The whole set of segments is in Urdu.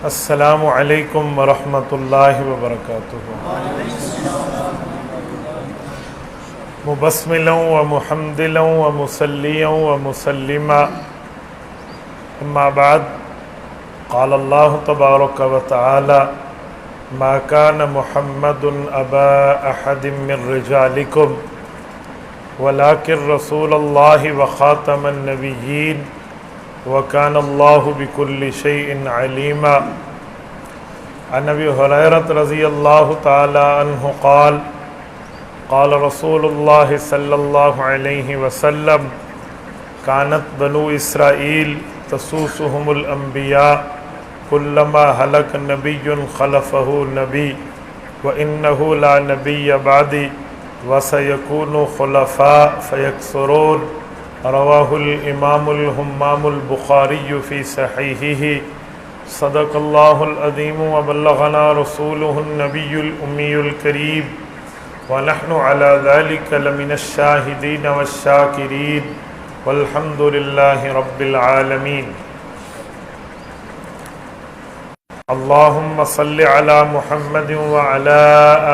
السلام علیکم ورحمۃ اللہ وبرکاتہ۔ مبسملا ومحمدلا ومصلیا ومسلما، اما بعد، قال اللہ تبارک وتعالی: ما كان محمد ابا احد من رجالکم ولكن رسول اللہ وخاتم النبیین وكان اللہ بكل شيء عليما۔ عن ابی ہریرہ رضی اللہ تعالی عنہ قال: قال رسول اللہ صلی اللہ علیہ وسلم: كانت بنو اسرائیل تسوسهم الانبیاء كلما هلك نبي خلفه نبی وإنه لا نبي بعدی وسيكون خلفاء فيكثرون۔ رواہ الامام الہمام البخاری فی صحیحہ۔ صدق اللہ العظیم وبلغنا رسولہ النبی الامی الکریم ونحن علی ذلک لمن الشاہدین والشاکرین والحمد للہ رب العالمین۔ اللہم صل علی محمد وعلی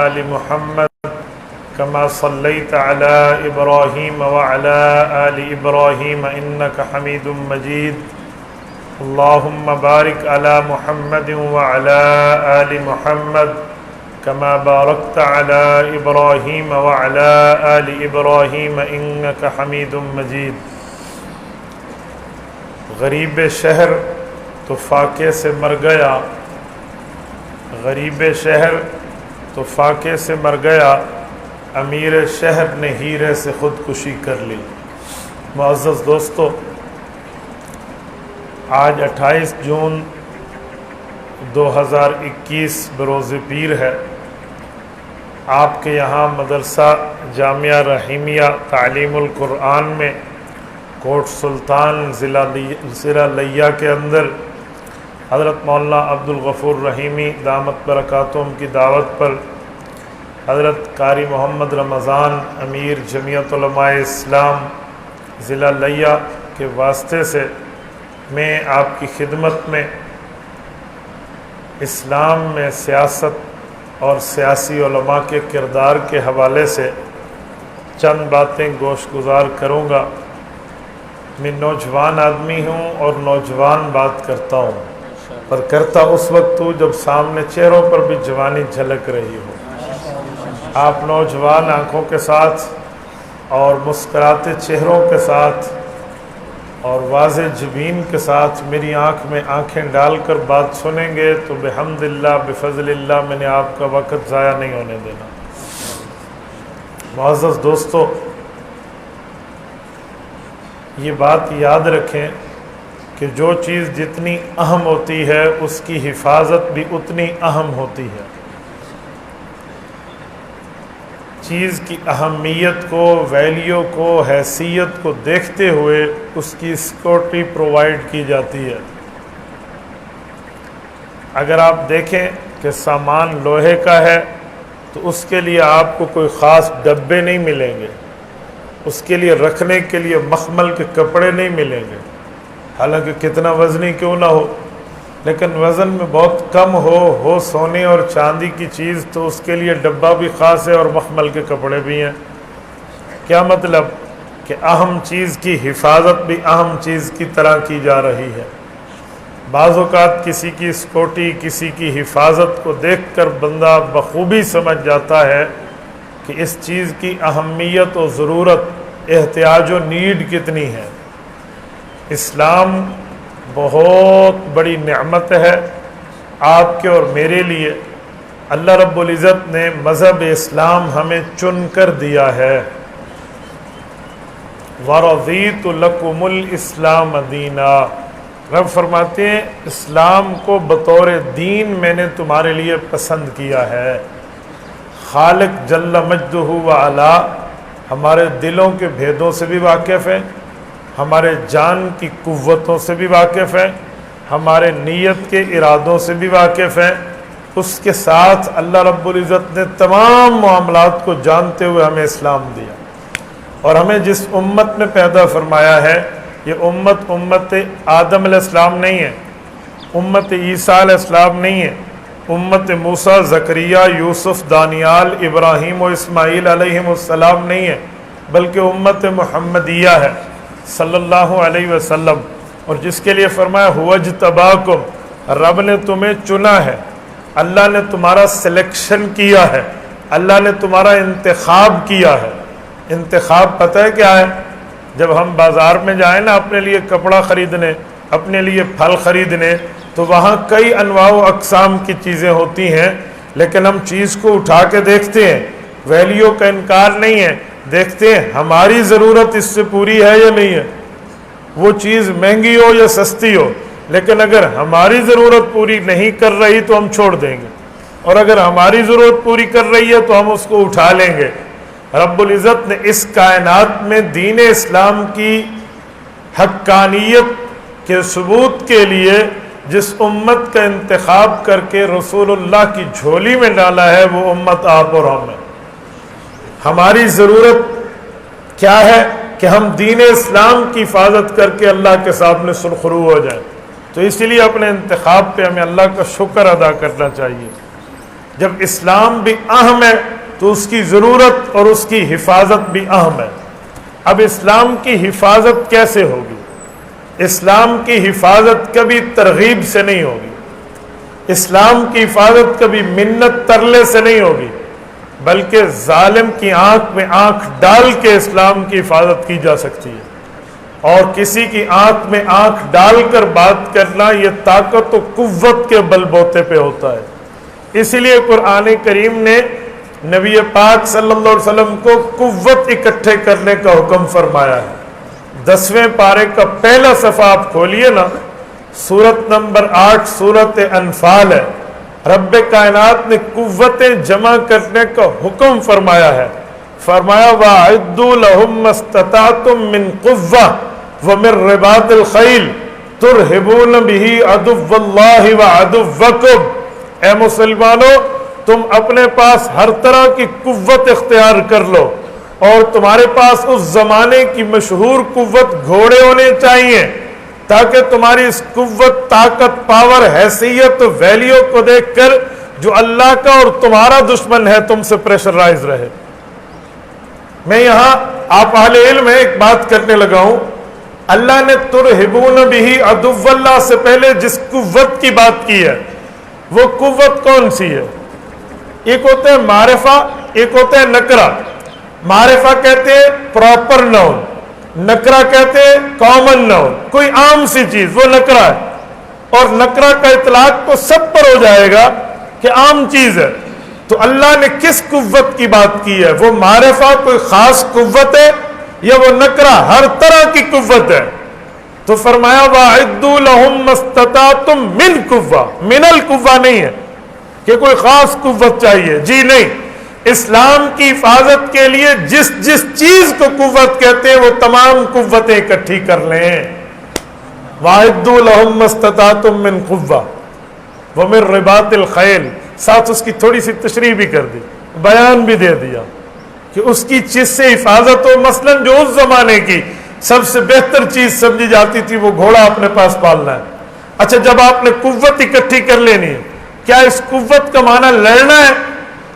آل محمد كما صليت على إبراهيم وعلى آل إبراهيم إنك حميد مجيد۔ اللهم بارك على محمد وعلى آل محمد كما باركت على إبراهيم وعلى آل إبراهيم إنك حميد مجيد۔ غریب شہر تو فاقے سے مر گیا، غریب شہر تو فاقے سے مر گیا، امیر شہر نے ہیرے سے خودکشی کر لی۔ معزز دوستو، آج 28 جون 2021 بروز پیر ہے۔ آپ کے یہاں مدرسہ جامعہ رحیمیہ تعلیم القرآن میں کوٹ سلطان ضلع لیا کے اندر حضرت مولانا عبدالغفور رحیمی دامت برکاتہم کی دعوت پر حضرت قاری محمد رمضان امیر جمعیت علماء اسلام ضلع لیا کے واسطے سے میں آپ کی خدمت میں اسلام میں سیاست اور سیاسی علماء کے کردار کے حوالے سے چند باتیں گوش گزار کروں گا۔ میں نوجوان آدمی ہوں اور نوجوان بات کرتا ہوں، پر کرتا اس وقت ہوں جب سامنے چہروں پر بھی جوانی جھلک رہی ہو۔ آپ نوجوان آنکھوں کے ساتھ اور مسکراتے چہروں کے ساتھ اور واضح جبین کے ساتھ میری آنکھ میں آنکھیں ڈال کر بات سنیں گے تو بحمد اللہ بفضل اللہ میں نے آپ کا وقت ضائع نہیں ہونے دینا۔ معزز دوستو، یہ بات یاد رکھیں کہ جو چیز جتنی اہم ہوتی ہے اس کی حفاظت بھی اتنی اہم ہوتی ہے۔ چیز کی اہمیت کو، ویلیو کو، حیثیت کو دیکھتے ہوئے اس کی سیکورٹی پرووائڈ کی جاتی ہے۔ اگر آپ دیکھیں کہ سامان لوہے کا ہے تو اس کے لیے آپ کو کوئی خاص ڈبے نہیں ملیں گے، اس کے لیے رکھنے کے لیے مخمل کے کپڑے نہیں ملیں گے، حالانکہ کتنا وزنی کیوں نہ ہو، لیکن وزن میں بہت کم ہو سونے اور چاندی کی چیز تو اس کے لیے ڈبہ بھی خاص ہے اور مخمل کے کپڑے بھی ہیں۔ کیا مطلب کہ اہم چیز کی حفاظت بھی اہم چیز کی طرح کی جا رہی ہے۔ بعض اوقات کسی کی سیکورٹی، کسی کی حفاظت کو دیکھ کر بندہ بخوبی سمجھ جاتا ہے کہ اس چیز کی اہمیت و ضرورت، احتیاج و نیڈ کتنی ہے۔ اسلام بہت بڑی نعمت ہے آپ کے اور میرے لیے۔ اللہ رب العزت نے مذہب اسلام ہمیں چن کر دیا ہے۔ وَرَضِيتُ لَكُمُ الْإِسْلَامَ دِينًا، رب فرماتے ہیں اسلام کو بطور دین میں نے تمہارے لیے پسند کیا ہے۔ خالق جل مجدہ وعلا ہمارے دلوں کے بھیدوں سے بھی واقف ہے، ہمارے جان کی قوتوں سے بھی واقف ہے، ہمارے نیت کے ارادوں سے بھی واقف ہے۔ اس کے ساتھ اللہ رب العزت نے تمام معاملات کو جانتے ہوئے ہمیں اسلام دیا، اور ہمیں جس امت میں پیدا فرمایا ہے یہ امت آدم علیہ السلام نہیں ہے، امت عیسیٰ علیہ السلام نہیں ہے، امت موسیٰ، زکریا، یوسف، دانیال، ابراہیم و اسماعیل علیہم السلام نہیں ہے، بلکہ امت محمدیہ ہے صلی اللہ علیہ وسلم۔ اور جس کے لیے فرمایا هو اجتباکم، رب نے تمہیں چنا ہے، اللہ نے تمہارا سلیکشن کیا ہے، اللہ نے تمہارا انتخاب کیا ہے۔ انتخاب پتہ ہے کیا ہے؟ جب ہم بازار میں جائیں نا اپنے لیے کپڑا خریدنے، اپنے لیے پھل خریدنے، تو وہاں کئی انواع و اقسام کی چیزیں ہوتی ہیں، لیکن ہم چیز کو اٹھا کے دیکھتے ہیں، ویلیو کا انکار نہیں ہے، دیکھتے ہیں ہماری ضرورت اس سے پوری ہے یا نہیں ہے۔ وہ چیز مہنگی ہو یا سستی ہو، لیکن اگر ہماری ضرورت پوری نہیں کر رہی تو ہم چھوڑ دیں گے، اور اگر ہماری ضرورت پوری کر رہی ہے تو ہم اس کو اٹھا لیں گے۔ رب العزت نے اس کائنات میں دین اسلام کی حقانیت کے ثبوت کے لیے جس امت کا انتخاب کر کے رسول اللہ کی جھولی میں ڈالا ہے، وہ امت آپ اور ہم ہے۔ ہماری ضرورت کیا ہے کہ ہم دین اسلام کی حفاظت کر کے اللہ کے سامنے سرخرو ہو جائیں، تو اسی لیے اپنے انتخاب پہ ہمیں اللہ کا شکر ادا کرنا چاہیے۔ جب اسلام بھی اہم ہے تو اس کی ضرورت اور اس کی حفاظت بھی اہم ہے۔ اب اسلام کی حفاظت کیسے ہوگی؟ اسلام کی حفاظت کبھی ترغیب سے نہیں ہوگی، اسلام کی حفاظت کبھی منت ترلے سے نہیں ہوگی، بلکہ ظالم کی آنکھ میں آنکھ ڈال کے اسلام کی حفاظت کی جا سکتی ہے۔ اور کسی کی آنکھ میں آنکھ ڈال کر بات کرنا یہ طاقت و قوت کے بل بوتے پہ ہوتا ہے۔ اسی لیے قرآن کریم نے نبی پاک صلی اللہ علیہ وسلم کو قوت اکٹھے کرنے کا حکم فرمایا ہے۔ 10ویں پارے کا پہلا صفحہ آپ کھولیے نا، سورت نمبر 8 سورت انفال ہے۔ رب کائنات نے قوتیں جمع کرنے کا حکم فرمایا ہے، فرمایا وَأَعِدُّوا لَهُم مَّا اسْتَطَعْتُم مِّن قُوَّةٍ وَمِن رِّبَاطِ الْخَيْلِ تُرْهِبُونَ بِهِ عَدُوَّ اللَّهِ وَعَدُوَّكُمْ۔ اے مسلمانوں، تم اپنے پاس ہر طرح کی قوت اختیار کر لو، اور تمہارے پاس اس زمانے کی مشہور قوت گھوڑے ہونے چاہیے، تاکہ تمہاری اس قوت، طاقت، پاور، حیثیت، ویلیو کو دیکھ کر جو اللہ کا اور تمہارا دشمن ہے تم سے پریشرائز رہے۔ میں یہاں آپ اہل علم ہے ایک بات کرنے لگا ہوں، اللہ نے ترہبون بہ عدو اللہ سے پہلے جس قوت کی بات کی ہے وہ قوت کون سی ہے؟ ایک ہوتا ہے معرفہ، ایک ہوتا ہے نکرہ۔ معرفہ کہتے ہیں پراپر ناؤن، نکرہ کہتے ہیں کامن ناؤن، کوئی عام سی چیز، وہ نکرہ ہے۔ اور نکرہ کا اطلاق تو سب پر ہو جائے گا کہ عام چیز ہے۔ تو اللہ نے کس قوت کی بات کی ہے؟ وہ معرفہ کوئی خاص قوت ہے یا وہ نکرہ ہر طرح کی قوت ہے؟ تو فرمایا وَأَعِدُّوا لَهُم مَّا اسْتَطَعْتُم مِّن قُوَّةٍ، من القوہ نہیں ہے کہ کوئی خاص قوت چاہیے، جی نہیں، اسلام کی حفاظت کے لیے جس جس چیز کو قوت کہتے ہیں وہ تمام قوتیں اکٹھی کر لیں۔ وَأَعِدُّوا لَهُم مَّا اسْتَطَعْتُم مِّن قُوَّةٍ وَمِن رِّبَاطِ الْخَيْلِ، ساتھ اس کی تھوڑی سی تشریح بھی کر دی، بیان بھی دے دیا کہ اس کی چیز سے حفاظت ہو۔ مثلا جو اس زمانے کی سب سے بہتر چیز سمجھی جاتی تھی وہ گھوڑا اپنے پاس پالنا ہے۔ اچھا، جب آپ نے قوت اکٹھی کر لینی ہے، کیا اس قوت کا معنی لڑنا ہے؟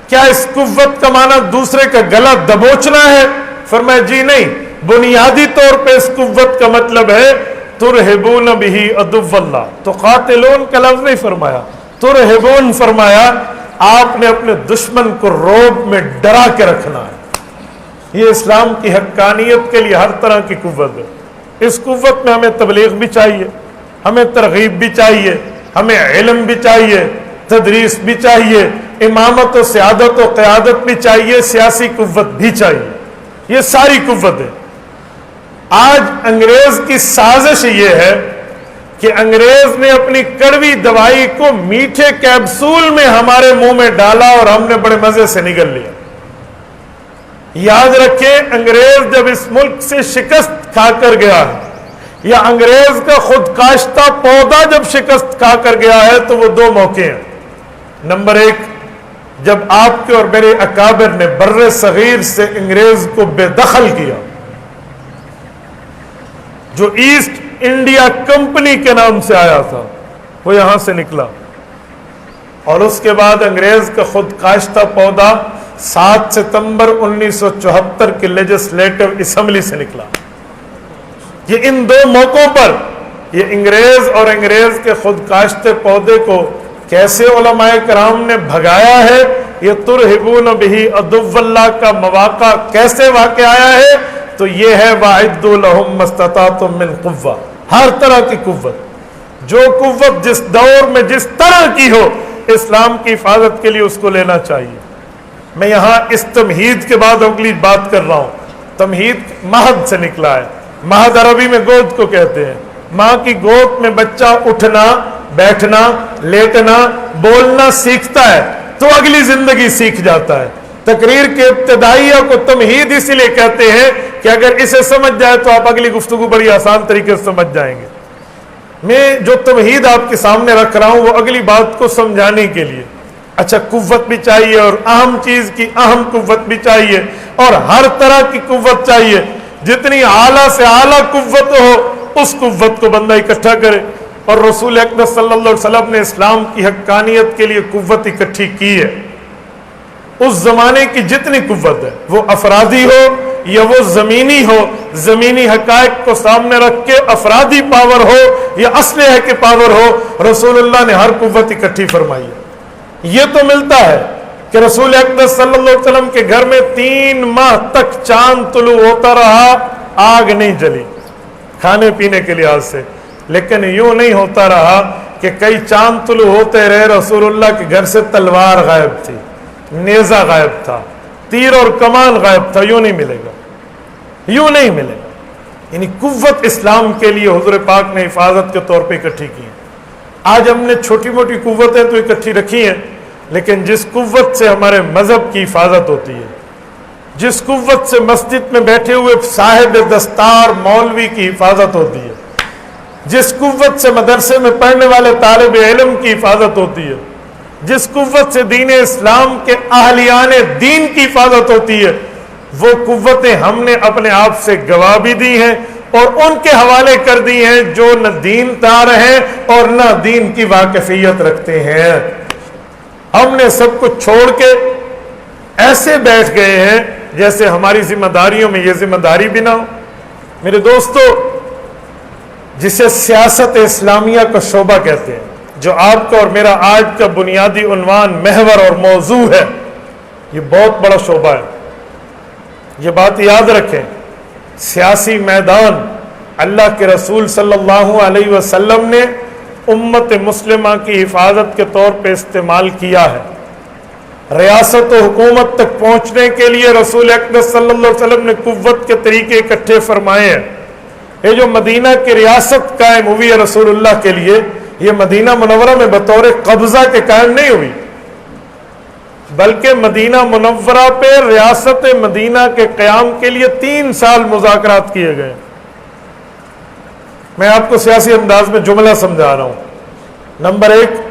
کیا اس قوت کا معنی دوسرے کا گلا دبوچنا ہے؟ فرمایا جی نہیں، بنیادی طور پہ اس قوت کا مطلب ہے ترہبون بہ عدو اللہ۔ تو قاتلون کا لفظ نہیں فرمایا، ترہبون فرمایا، آپ نے اپنے دشمن کو روب میں ڈرا کے رکھنا ہے۔ یہ اسلام کی حقانیت کے لیے ہر طرح کی قوت ہے۔ اس قوت میں ہمیں تبلیغ بھی چاہیے، ہمیں ترغیب بھی چاہیے، ہمیں علم بھی چاہیے، تدریس بھی چاہیے، امامت و سیادت و قیادت بھی چاہیے، سیاسی قوت بھی چاہیے، یہ ساری قوت ہے۔ آج انگریز کی سازش یہ ہے کہ انگریز نے اپنی کڑوی دوائی کو میٹھے کیپسول میں ہمارے منہ میں ڈالا اور ہم نے بڑے مزے سے نگل لیا۔ یاد رکھیں، انگریز جب اس ملک سے شکست کھا کر گیا ہے، یا انگریز کا خود کاشتہ پودا جب شکست کھا کر گیا ہے، تو وہ دو موقع ہیں۔ نمبر ایک، جب آپ کے اور میرے اکابر نے بر صغیر سے انگریز کو بے دخل کیا، جو ایسٹ انڈیا کمپنی کے نام سے آیا تھا، وہ یہاں سے نکلا، اور اس کے بعد انگریز کا خود کاشتہ پودا 7 ستمبر 1974 کی لیجسلیٹو اسمبلی سے نکلا۔ یہ ان دو موقعوں پر یہ انگریز اور انگریز کے خود کاشتے پودے کو کیسے علماء کرام نے بھگایا ہے، یہ ترہبون بہ عدو اللہ کا مواقع کیسے واقع آیا ہے، تو یہ ہے وَأَعِدُّوا لَهُم مَّا اسْتَطَعْتُم مِّن قُوَّةٍ، ہر طرح کی قوت، جو قوت جس دور میں جس طرح کی ہو، اسلام کی حفاظت کے لیے اس کو لینا چاہیے۔ میں یہاں اس تمہید کے بعد اگلی بات کر رہا ہوں۔ تمہید مہد سے نکلا ہے، مہد عربی میں گود کو کہتے ہیں۔ ماں کی گود میں بچہ اٹھنا، بیٹھنا، لیٹنا، بولنا سیکھتا ہے تو اگلی زندگی سیکھ جاتا ہے۔ تقریر کے ابتدائیہ کو تمہید اسی لیے کہتے ہیں کہ اگر اسے سمجھ جائے تو آپ اگلی گفتگو بڑی آسان طریقے سے سمجھ جائیں گے۔ میں جو تمہید آپ کے سامنے رکھ رہا ہوں وہ اگلی بات کو سمجھانے کے لیے۔ اچھا، قوت بھی چاہیے، اور اہم چیز کی اہم قوت بھی چاہیے، اور ہر طرح کی قوت چاہیے۔ جتنی اعلیٰ سے اعلیٰ قوت ہو اس قوت کو بندہ اکٹھا کرے، اور رسول اکرم صلی اللہ علیہ وسلم نے اسلام کی حقانیت کے لیے قوت اکٹھی کی ہے۔ اس زمانے کی جتنی قوت ہے، وہ افرادی ہو یا وہ زمینی ہو، زمینی حقائق کو سامنے رکھ کے افرادی پاور ہو یا اسلحے کے پاور ہو، رسول اللہ نے ہر قوت اکٹھی فرمائی ہے۔ یہ تو ملتا ہے کہ رسول اکرم صلی اللہ علیہ وسلم کے گھر میں 3 ماہ تک چاند طلوع ہوتا رہا، آگ نہیں جلی کھانے پینے کے لحاظ سے، لیکن یوں نہیں ہوتا رہا کہ کئی چاند طلوع ہوتے رہے رسول اللہ کے گھر سے تلوار غائب تھی، نیزہ غائب تھا، تیر اور کمان غائب تھا۔ یوں نہیں ملے گا، یوں نہیں ملے گا۔ یعنی قوت اسلام کے لیے حضور پاک نے حفاظت کے طور پہ اکٹھی کی ہے۔ آج ہم نے چھوٹی موٹی قوتیں تو اکٹھی رکھی ہیں، لیکن جس قوت سے ہمارے مذہب کی حفاظت ہوتی ہے، جس قوت سے مسجد میں بیٹھے ہوئے صاحب دستار مولوی کی حفاظت ہوتی ہے، جس قوت سے مدرسے میں پڑھنے والے طالب علم کی حفاظت ہوتی ہے، جس قوت سے دین اسلام کے اہلیان دین کی حفاظت ہوتی ہے، وہ قوتیں ہم نے اپنے آپ سے گوا بھی دی ہیں اور ان کے حوالے کر دی ہیں جو نہ دین دار ہیں اور نہ دین کی واقفیت رکھتے ہیں۔ ہم نے سب کچھ چھوڑ کے ایسے بیٹھ گئے ہیں جیسے ہماری ذمہ داریوں میں یہ ذمہ داری بھی نہ ہو۔ میرے دوستو، جسے سیاست اسلامیہ کا شعبہ کہتے ہیں، جو آپ کا اور میرا آج کا بنیادی عنوان، محور اور موضوع ہے، یہ بہت بڑا شعبہ ہے۔ یہ بات یاد رکھیں، سیاسی میدان اللہ کے رسول صلی اللہ علیہ وسلم نے امت مسلمہ کی حفاظت کے طور پہ استعمال کیا ہے۔ ریاست و حکومت تک پہنچنے کے لیے رسول اکرم صلی اللہ علیہ وسلم نے قوت کے طریقے اکٹھے فرمائے ہیں۔ یہ جو مدینہ کی ریاست قائم ہوئی ہے رسول اللہ کے لیے، یہ مدینہ منورہ میں بطور قبضہ کے قائم نہیں ہوئی، بلکہ مدینہ منورہ پہ ریاست مدینہ کے قیام کے لیے 3 سال مذاکرات کیے گئے۔ میں آپ کو سیاسی انداز میں جملہ سمجھا رہا ہوں۔ نمبر 1،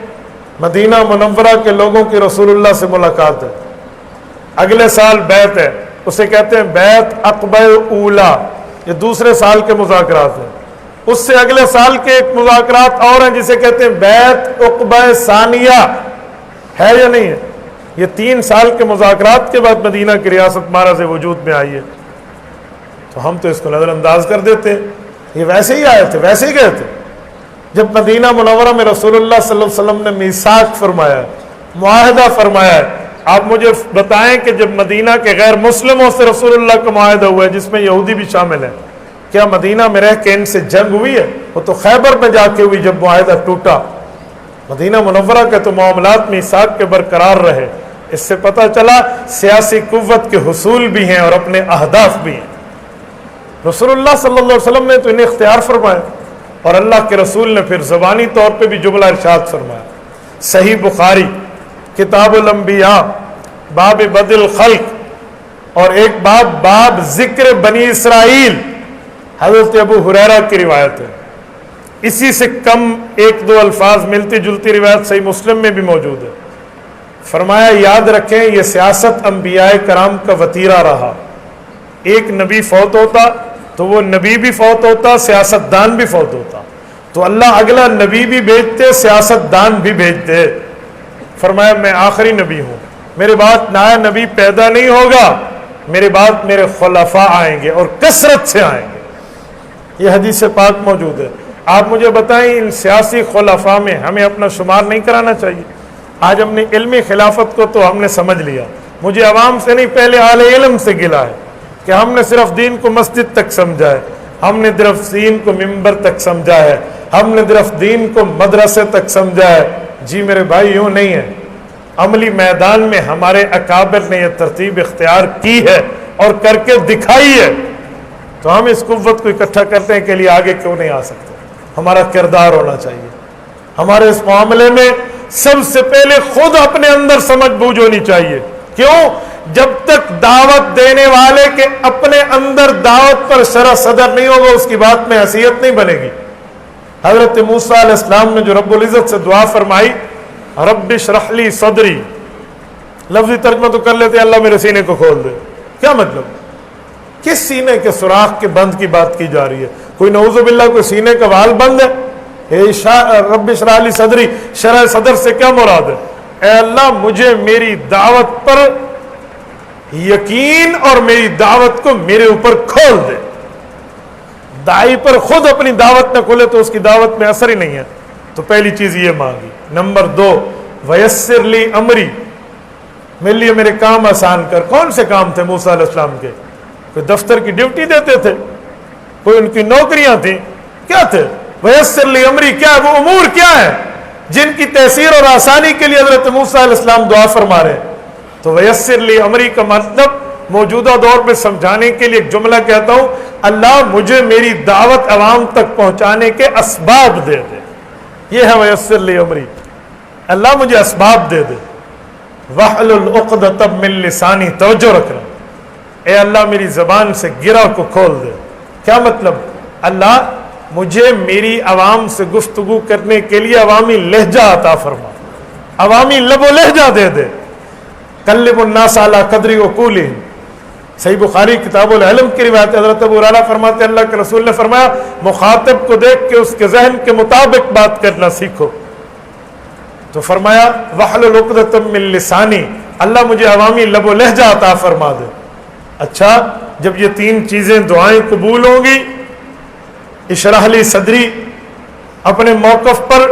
مدینہ منورہ کے لوگوں کی رسول اللہ سے ملاقات ہے، اگلے سال بیعت ہے، اسے کہتے ہیں بیعت عقبہ اولا، یہ دوسرے سال کے مذاکرات ہیں۔ اس سے اگلے سال کے ایک مذاکرات اور ہیں جسے کہتے ہیں بیعت عقبہ ثانیہ، ہے یا نہیں ہے؟ یہ 3 سال کے مذاکرات کے بعد مدینہ کی ریاست مارا سے وجود میں آئی ہے۔ تو ہم تو اس کو نظر انداز کر دیتے ہیں، یہ ویسے ہی آئے تھے، ویسے ہی گئے تھے۔ جب مدینہ منورہ میں رسول اللہ صلی اللہ علیہ وسلم نے میثاق فرمایا ہے، معاہدہ فرمایا ہے، آپ مجھے بتائیں کہ جب مدینہ کے غیر مسلموں سے رسول اللہ کا معاہدہ ہوا ہے جس میں یہودی بھی شامل ہیں، کیا مدینہ میں رہ کے ان سے جنگ ہوئی ہے؟ وہ تو خیبر میں جا کے ہوئی جب معاہدہ ٹوٹا۔ مدینہ منورہ کے تو معاملات میثاق کے برقرار رہے۔ اس سے پتہ چلا سیاسی قوت کے حصول بھی ہیں اور اپنے اہداف بھی ہیں۔ رسول اللہ صلی اللہ علیہ وسلم نے تو انہیں اختیار فرمایا، اور اللہ کے رسول نے پھر زبانی طور پہ بھی جملہ ارشاد فرمایا۔ صحیح بخاری کتاب الانبیاء باب بدء الخلق، اور ایک باب ذکر بنی اسرائیل، حضرت ابو ہریرہ کی روایت ہے۔ اسی سے کم 1-2 الفاظ ملتی جلتی روایت صحیح مسلم میں بھی موجود ہے۔ فرمایا یاد رکھیں یہ سیاست انبیاء کرام کا وتیرہ رہا، ایک نبی فوت ہوتا تو وہ نبی بھی فوت ہوتا، سیاستدان بھی فوت ہوتا، تو اللہ اگلا نبی بھی بھیجتے، سیاست دان بھی بھیجتے۔ فرمایا میں آخری نبی ہوں، میرے بعد نیا نبی پیدا نہیں ہوگا، میرے بعد میرے خلفاء آئیں گے اور کثرت سے آئیں گے۔ یہ حدیث پاک موجود ہے۔ آپ مجھے بتائیں ان سیاسی خلفاء میں ہمیں اپنا شمار نہیں کرانا چاہیے؟ آج ہم نے علمی خلافت کو تو ہم نے سمجھ لیا، مجھے عوام سے نہیں، پہلے اہل علم سے گلا ہے کہ ہم نے صرف دین کو مسجد تک سمجھا ہے، ہم نے صرف دین کو ممبر تک سمجھا ہے، ہم نے صرف دین کو مدرسے تک سمجھا ہے۔ جی میرے بھائی یوں نہیں ہے، عملی میدان میں ہمارے اکابر نے یہ ترتیب اختیار کی ہے اور کر کے دکھائی ہے، تو ہم اس قوت کو اکٹھا کرنے کے لیے آگے کیوں نہیں آ سکتے؟ ہمارا کردار ہونا چاہیے۔ ہمارے اس معاملے میں سب سے پہلے خود اپنے اندر سمجھ بوجھ ہونی چاہیے۔ کیوں؟ جب تک دعوت دینے والے کے اپنے اندر دعوت پر شرح صدر نہیں ہوگا، اس کی بات میں حیثیت نہیں بنے گی۔ حضرت موسیٰ علیہ السلام نے جو رب العزت سے دعا فرمائی، رب اشرح لی صدری، لفظی ترجمہ تو کر لیتے اللہ میرے سینے کو کھول دے۔ کیا مطلب؟ کس سینے کے سوراخ کے بند کی بات کی جا رہی ہے؟ کوئی نعوذ باللہ کوئی سینے کا وال بند ہے؟ رب اشرح لی صدری، شرح صدر سے کیا مراد ہے؟ اے اللہ مجھے میری دعوت پر یقین اور میری دعوت کو میرے اوپر کھول دے۔ داعی پر خود اپنی دعوت نہ کھولے تو اس کی دعوت میں اثر ہی نہیں ہے۔ تو پہلی چیز یہ مانگی۔ نمبر 2، ویسر لی امری، میرے لیے میرے کام آسان کر۔ کون سے کام تھے موسیٰ علیہ السلام کے؟ کوئی دفتر کی ڈیوٹی دیتے تھے، کوئی ان کی نوکریاں تھیں، کیا تھے؟ ویسر لی امری کیا ہے؟ وہ امور کیا ہے جن کی تیسیر اور آسانی کے لیے حضرت موسیٰ علیہ السلام دعا فرما رہے ہیں؟ تو ویسر لی امری کا مطلب موجودہ دور میں سمجھانے کے لیے ایک جملہ کہتا ہوں، اللہ مجھے میری دعوت عوام تک پہنچانے کے اسباب دے دے۔ یہ ہے ویسر لی امری، اللہ مجھے اسباب دے دے۔ وَحْلُلْ عُقْدَةً مِّن لِّسَانِي، توجہ رکھنا، اے اللہ میری زبان سے گرہ کو کھول دے۔ کیا مطلب؟ اللہ مجھے میری عوام سے گفتگو کرنے کے لیے عوامی لہجہ عطا فرما، عوامی لب و لہجہ دے دے۔ کلم الناس علی قدر عقولہم، صحیح بخاری کتاب العلم کی روایت حضرت ابو ہریرہ فرماتے ہیں اللہ کے رسول نے فرمایا مخاطب کو دیکھ کے اس کے ذہن کے مطابق بات کرنا سیکھو۔ تو فرمایا وحلل عقدۃ من لسانی، اللہ مجھے عوامی لب و لہجہ عطا فرما دے۔ اچھا جب یہ تین چیزیں دعائیں قبول ہوں گی، اشرح لی صدری، اپنے موقف پر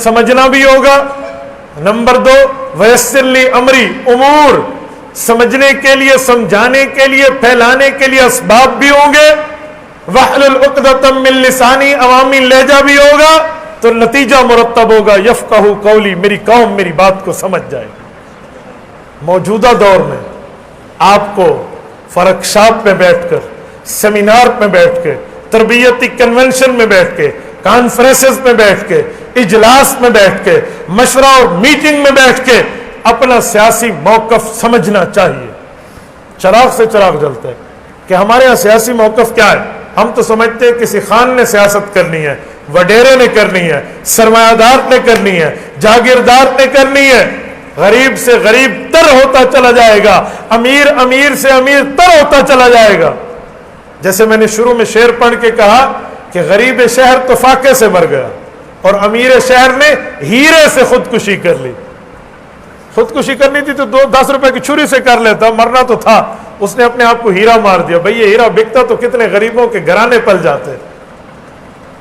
سمجھنا بھی ہوگا۔ نمبر 2، ویسر لی امری، امور سمجھنے کے لیے، سمجھانے کے لیے، پھیلانے کے لیے اسباب بھی ہوں گے۔ وحلل عقدۃ من لسانی، عوامی لہجہ بھی ہوگا، تو نتیجہ مرتب ہوگا یفقہ قولی، میری قوم میری بات کو سمجھ جائے گی۔ موجودہ دور میں آپ کو فرق شاپ میں بیٹھ کر، سیمینار میں بیٹھ کے، تربیتی کنونشن میں بیٹھ کے، کانفرنسز میں بیٹھ کے، اجلاس میں بیٹھ کے، مشورہ اور میٹنگ میں بیٹھ کے اپنا سیاسی موقف سمجھنا چاہیے۔ چراغ سے چراغ جلتا ہے کہ ہمارے یہاں سیاسی موقف کیا ہے۔ ہم تو سمجھتے ہیں کسی خان نے سیاست کرنی ہے، وڈیرے نے کرنی ہے، سرمایہ دار نے کرنی ہے، جاگیردار نے کرنی ہے۔ غریب سے غریب تر ہوتا چلا جائے گا، امیر امیر سے امیر تر ہوتا چلا جائے گا۔ جیسے میں نے شروع میں شعر پڑھ کے کہا کہ غریب شہر تو فاقے سے مر گیا اور امیر شہر نے ہیرے سے خودکشی کر لی۔ خودکشی کرنی تھی تو 10 روپے کی چھری سے کر لیتا، مرنا تو تھا، اس نے اپنے آپ کو ہیرا مار دیا۔ بھئی یہ ہیرا بکتا تو کتنے غریبوں کے گھرانے پل جاتے۔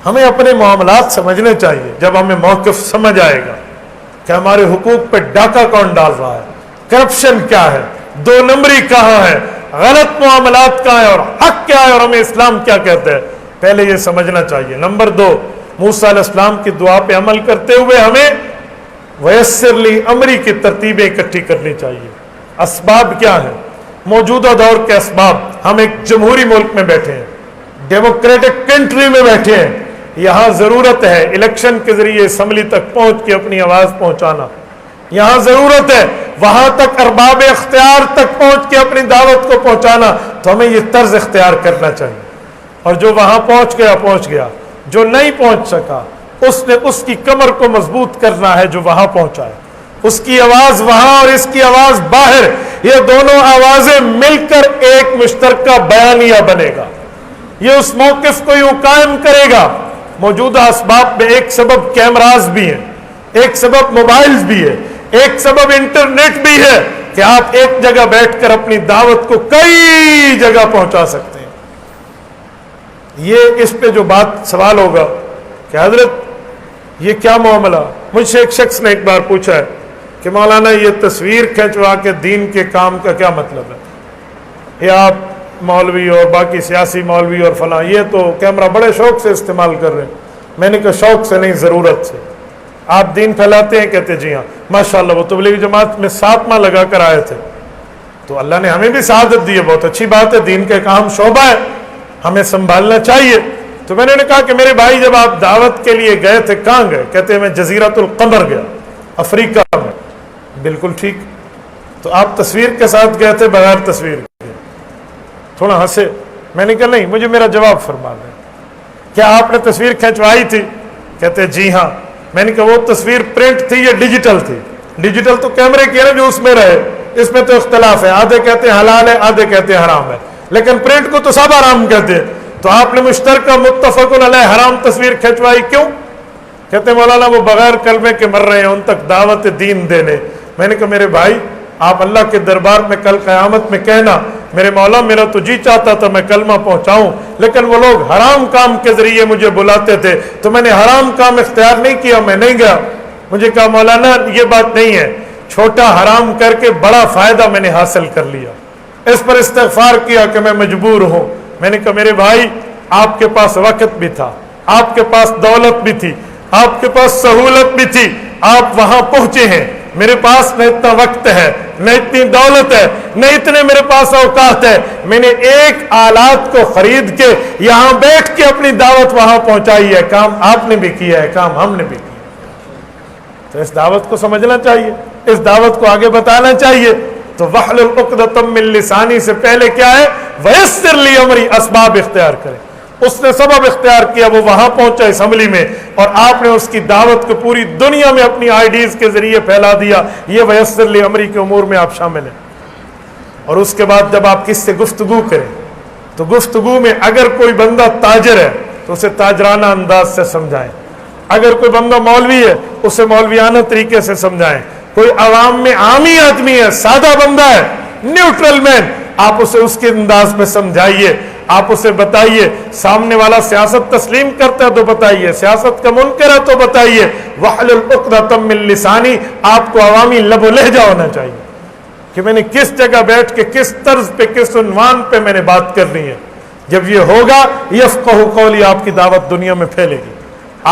ہمیں اپنے معاملات سمجھنے چاہیے۔ جب ہمیں موقف سمجھ آئے گا کہ ہمارے حقوق پہ ڈاکہ کون ڈال رہا ہے، کرپشن کیا ہے، 2 نمبری کہاں ہے، غلط معاملات کہاں ہے اور حق کیا ہے اور ہمیں اسلام کیا کہتا ہے، پہلے یہ سمجھنا چاہیے۔ نمبر 2، موسیٰ علیہ السلام کی دعا پہ عمل کرتے ہوئے ہمیں ویسر لی امری کی ترتیبیں اکٹھی کرنی چاہیے۔ اسباب کیا ہیں؟ موجودہ دور کے اسباب۔ ہم ایک جمہوری ملک میں بیٹھے ہیں، ڈیموکریٹک کنٹری میں بیٹھے ہیں، یہاں ضرورت ہے الیکشن کے ذریعے اسمبلی تک پہنچ کے اپنی آواز پہنچانا، یہاں ضرورت ہے وہاں تک ارباب اختیار تک پہنچ کے اپنی دعوت کو پہنچانا۔ تو ہمیں یہ طرز اختیار کرنا چاہیے، اور جو وہاں پہنچ گیا، جو نہیں پہنچ سکا اس نے اس کی کمر کو مضبوط کرنا ہے جو وہاں پہنچا ہے، اس کی آواز وہاں اور اس کی آواز باہر، یہ دونوں آوازیں مل کر ایک مشترکہ بیانیہ بنے گا۔ یہ اس موقف کو یوں قائم کرے گا موجودہ اسباب میں ایک سبب کیمراز بھی ہیں، ایک سبب موبائلز بھی ہے، ایک سبب انٹرنیٹ بھی ہے کہ آپ ایک جگہ بیٹھ کر اپنی دعوت کو کئی جگہ پہنچا سکتے ہیں۔ یہ اس پہ جو بات سوال ہوگا کہ حضرت یہ کیا معاملہ، مجھ سے ایک شخص نے ایک بار پوچھا ہے کہ مولانا یہ تصویر کھنچوا کے دین کے کام کا کیا مطلب ہے؟ یہ آپ مولوی اور باقی سیاسی مولوی اور فلاں یہ تو کیمرہ بڑے شوق سے استعمال کر رہے ہیں۔ میں نے کہا شوق سے نہیں، ضرورت سے۔ آپ دین پھیلاتے ہیں؟ کہتے جی ہاں۔ ماشاءاللہ وہ تبلیغی جماعت میں 7 ماہ لگا کر آئے تھے، تو اللہ نے ہمیں بھی سعادت دی ہے، بہت اچھی بات ہے، دین کا ایک اہم شعبہ ہے، ہمیں سنبھالنا چاہیے۔ تو میں نے کہا کہ میرے بھائی جب آپ دعوت کے لیے گئے تھے کہاں گئے؟ کہتے ہیں میں جزیرۃ القمر گیا، افریقہ میں۔ بالکل ٹھیک، تو آپ تصویر کے ساتھ گئے تھے بغیر تصویر کے؟ تھوڑا ہنسے۔ میں نے کہا نہیں، مجھے میرا جواب فرما دیں، کیا آپ نے تصویر کھنچوائی تھی؟ کہتے جی ہاں۔ میں نے کہا وہ تصویر پرنٹ تھی یا ڈیجیٹل تھی؟ ڈیجیٹل تو کیمرے کی ہے نا جو اس میں رہے، اس میں تو اختلاف ہے، آدھے کہتے ہیں حلال ہے، آدھے کہتے ہیں حرام ہے، لیکن پرنٹ کو تو سب حرام کہتے ہیں۔ تو آپ نے مشترکہ متفق علیہ حرام تصویر کھنچوائی کیوں؟ کہتے ہیں مولانا وہ بغیر کلمے کے مر رہے ہیں، ان تک دعوت دین دینے۔ میں نے کہا میرے بھائی آپ اللہ کے دربار میں کل قیامت میں کہنا میرے مولا میرا تو جی چاہتا تھا میں کلمہ پہنچاؤں، لیکن وہ لوگ حرام کام کے ذریعے مجھے بلاتے تھے تو میں نے حرام کام اختیار نہیں کیا، میں نہیں گیا۔ مجھے کہا مولانا یہ بات نہیں ہے، چھوٹا حرام کر کے بڑا فائدہ میں نے حاصل کر لیا، اس پر استغفار کیا کہ میں مجبور ہوں۔ میں نے کہا میرے بھائی آپ کے پاس وقت بھی تھا، آپ کے پاس دولت بھی تھی، آپ کے پاس سہولت بھی تھی، آپ وہاں پہنچے ہیں۔ میرے پاس نہ اتنا وقت ہے، نہ اتنی دولت ہے، نہ اتنے میرے پاس اوقات ہے، میں نے ایک آلات کو خرید کے یہاں بیٹھ کے اپنی دعوت وہاں پہنچائی ہے۔ کام آپ نے بھی کیا ہے، کام ہم نے بھی کیا۔ تو اس دعوت کو سمجھنا چاہیے، اس دعوت کو آگے بتانا چاہیے۔ تو وَحْلُلْ عُقْدَةً مِّن لِّسَانِي سے پہلے کیا ہے؟ وَيَسِّرْ لِي أَمْرِي، اسباب اختیار کریں۔ اس نے سبب اختیار کیا، وہ وہاں پہنچا اسمبلی میں، اور آپ نے اس کی دعوت کو پوری دنیا میں اپنی آئیڈیز کے ذریعے پھیلا دیا۔ یہ وَيَسِّرْ لِي أَمْرِي کے امور میں آپ شامل ہیں۔ اور اس کے بعد جب آپ کس سے گفتگو کریں تو گفتگو میں اگر کوئی بندہ تاجر ہے تو اسے تاجرانہ انداز سے سمجھائیں، اگر کوئی بندہ مولوی ہے اسے مولویانہ طریقے سے سمجھائیں، کوئی عوام میں عامی آدمی ہے، سادہ بندہ ہے، نیوٹرل مین، آپ اسے اس کے انداز میں سمجھائیے، آپ اسے بتائیے۔ سامنے والا سیاست تسلیم کرتا ہے تو بتائیے، سیاست کا منکر ہے تو بتائیے۔ وَحْلُلْ عُقْدَةً مِّن لِّسَانِي، آپ کو عوامی لب و لہجہ ہونا چاہیے کہ میں نے کس جگہ بیٹھ کے کس طرز پہ کس عنوان پہ میں نے بات کرنی ہے۔ جب یہ ہوگا یفقہ قولی، آپ کی دعوت دنیا میں پھیلے گی۔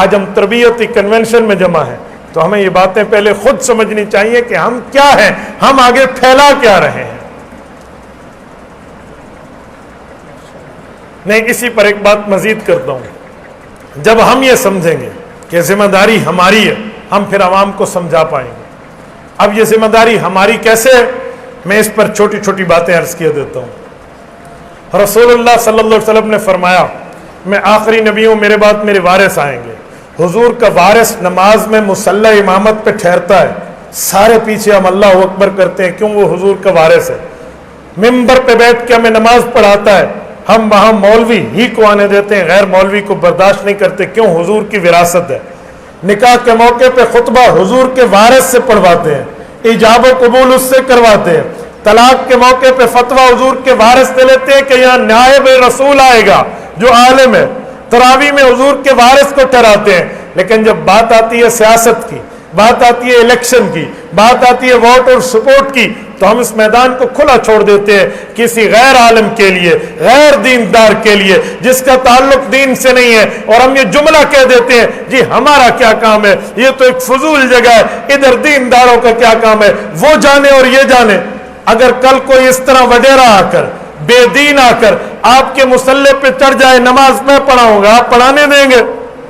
آج ہم تربیتی کنونشن میں جمع ہیں تو ہمیں یہ باتیں پہلے خود سمجھنی چاہیے کہ ہم کیا ہیں، ہم آگے پھیلا کیا رہے ہیں۔ نہیں، اسی پر ایک بات مزید کرتا ہوں، جب ہم یہ سمجھیں گے کہ ذمہ داری ہماری ہے ہم پھر عوام کو سمجھا پائیں گے۔ اب یہ ذمہ داری ہماری کیسے ہے، میں اس پر چھوٹی چھوٹی باتیں عرض کیے دیتا ہوں۔ رسول اللہ صلی اللہ علیہ وسلم نے فرمایا میں آخری نبی ہوں، میرے بعد میرے وارث آئیں گے۔ حضور کا وارث نماز میں مصلی امامت پہ ٹھہرتا ہے، سارے پیچھے ہم اللہ اکبر کرتے ہیں، کیوں؟ وہ حضور کا وارث ہے۔ ممبر پہ بیٹھ کے ہمیں نماز پڑھاتا ہے، ہم وہاں مولوی ہی کو آنے دیتے ہیں، غیر مولوی کو برداشت نہیں کرتے، کیوں؟ حضور کی وراثت ہے۔ نکاح کے موقع پہ خطبہ حضور کے وارث سے پڑھواتے ہیں، ایجاب و قبول اس سے کرواتے ہیں۔ طلاق کے موقع پہ فتویٰ حضور کے وارث سے لیتے ہیں کہ یہاں نائب رسول آئے گا جو عالم ہے۔ تراویح میں حضور کے وارث کو ٹھہراتے ہیں۔ لیکن جب بات آتی ہے سیاست کی، بات آتی ہے الیکشن کی، بات آتی ہے ووٹ اور سپورٹ کی، تو ہم اس میدان کو کھلا چھوڑ دیتے ہیں کسی غیر عالم کے لیے، غیر دیندار کے لیے، جس کا تعلق دین سے نہیں ہے، اور ہم یہ جملہ کہہ دیتے ہیں جی ہمارا کیا کام ہے، یہ تو ایک فضول جگہ ہے، ادھر دینداروں کا کیا کام ہے، وہ جانے اور یہ جانے۔ اگر کل کوئی اس طرح وڈیرا آ کر، بے دین آ کر آپ کے مصلی پہ چڑھ جائے، نماز میں پڑھاؤں گا، آپ پڑھانے دیں گے؟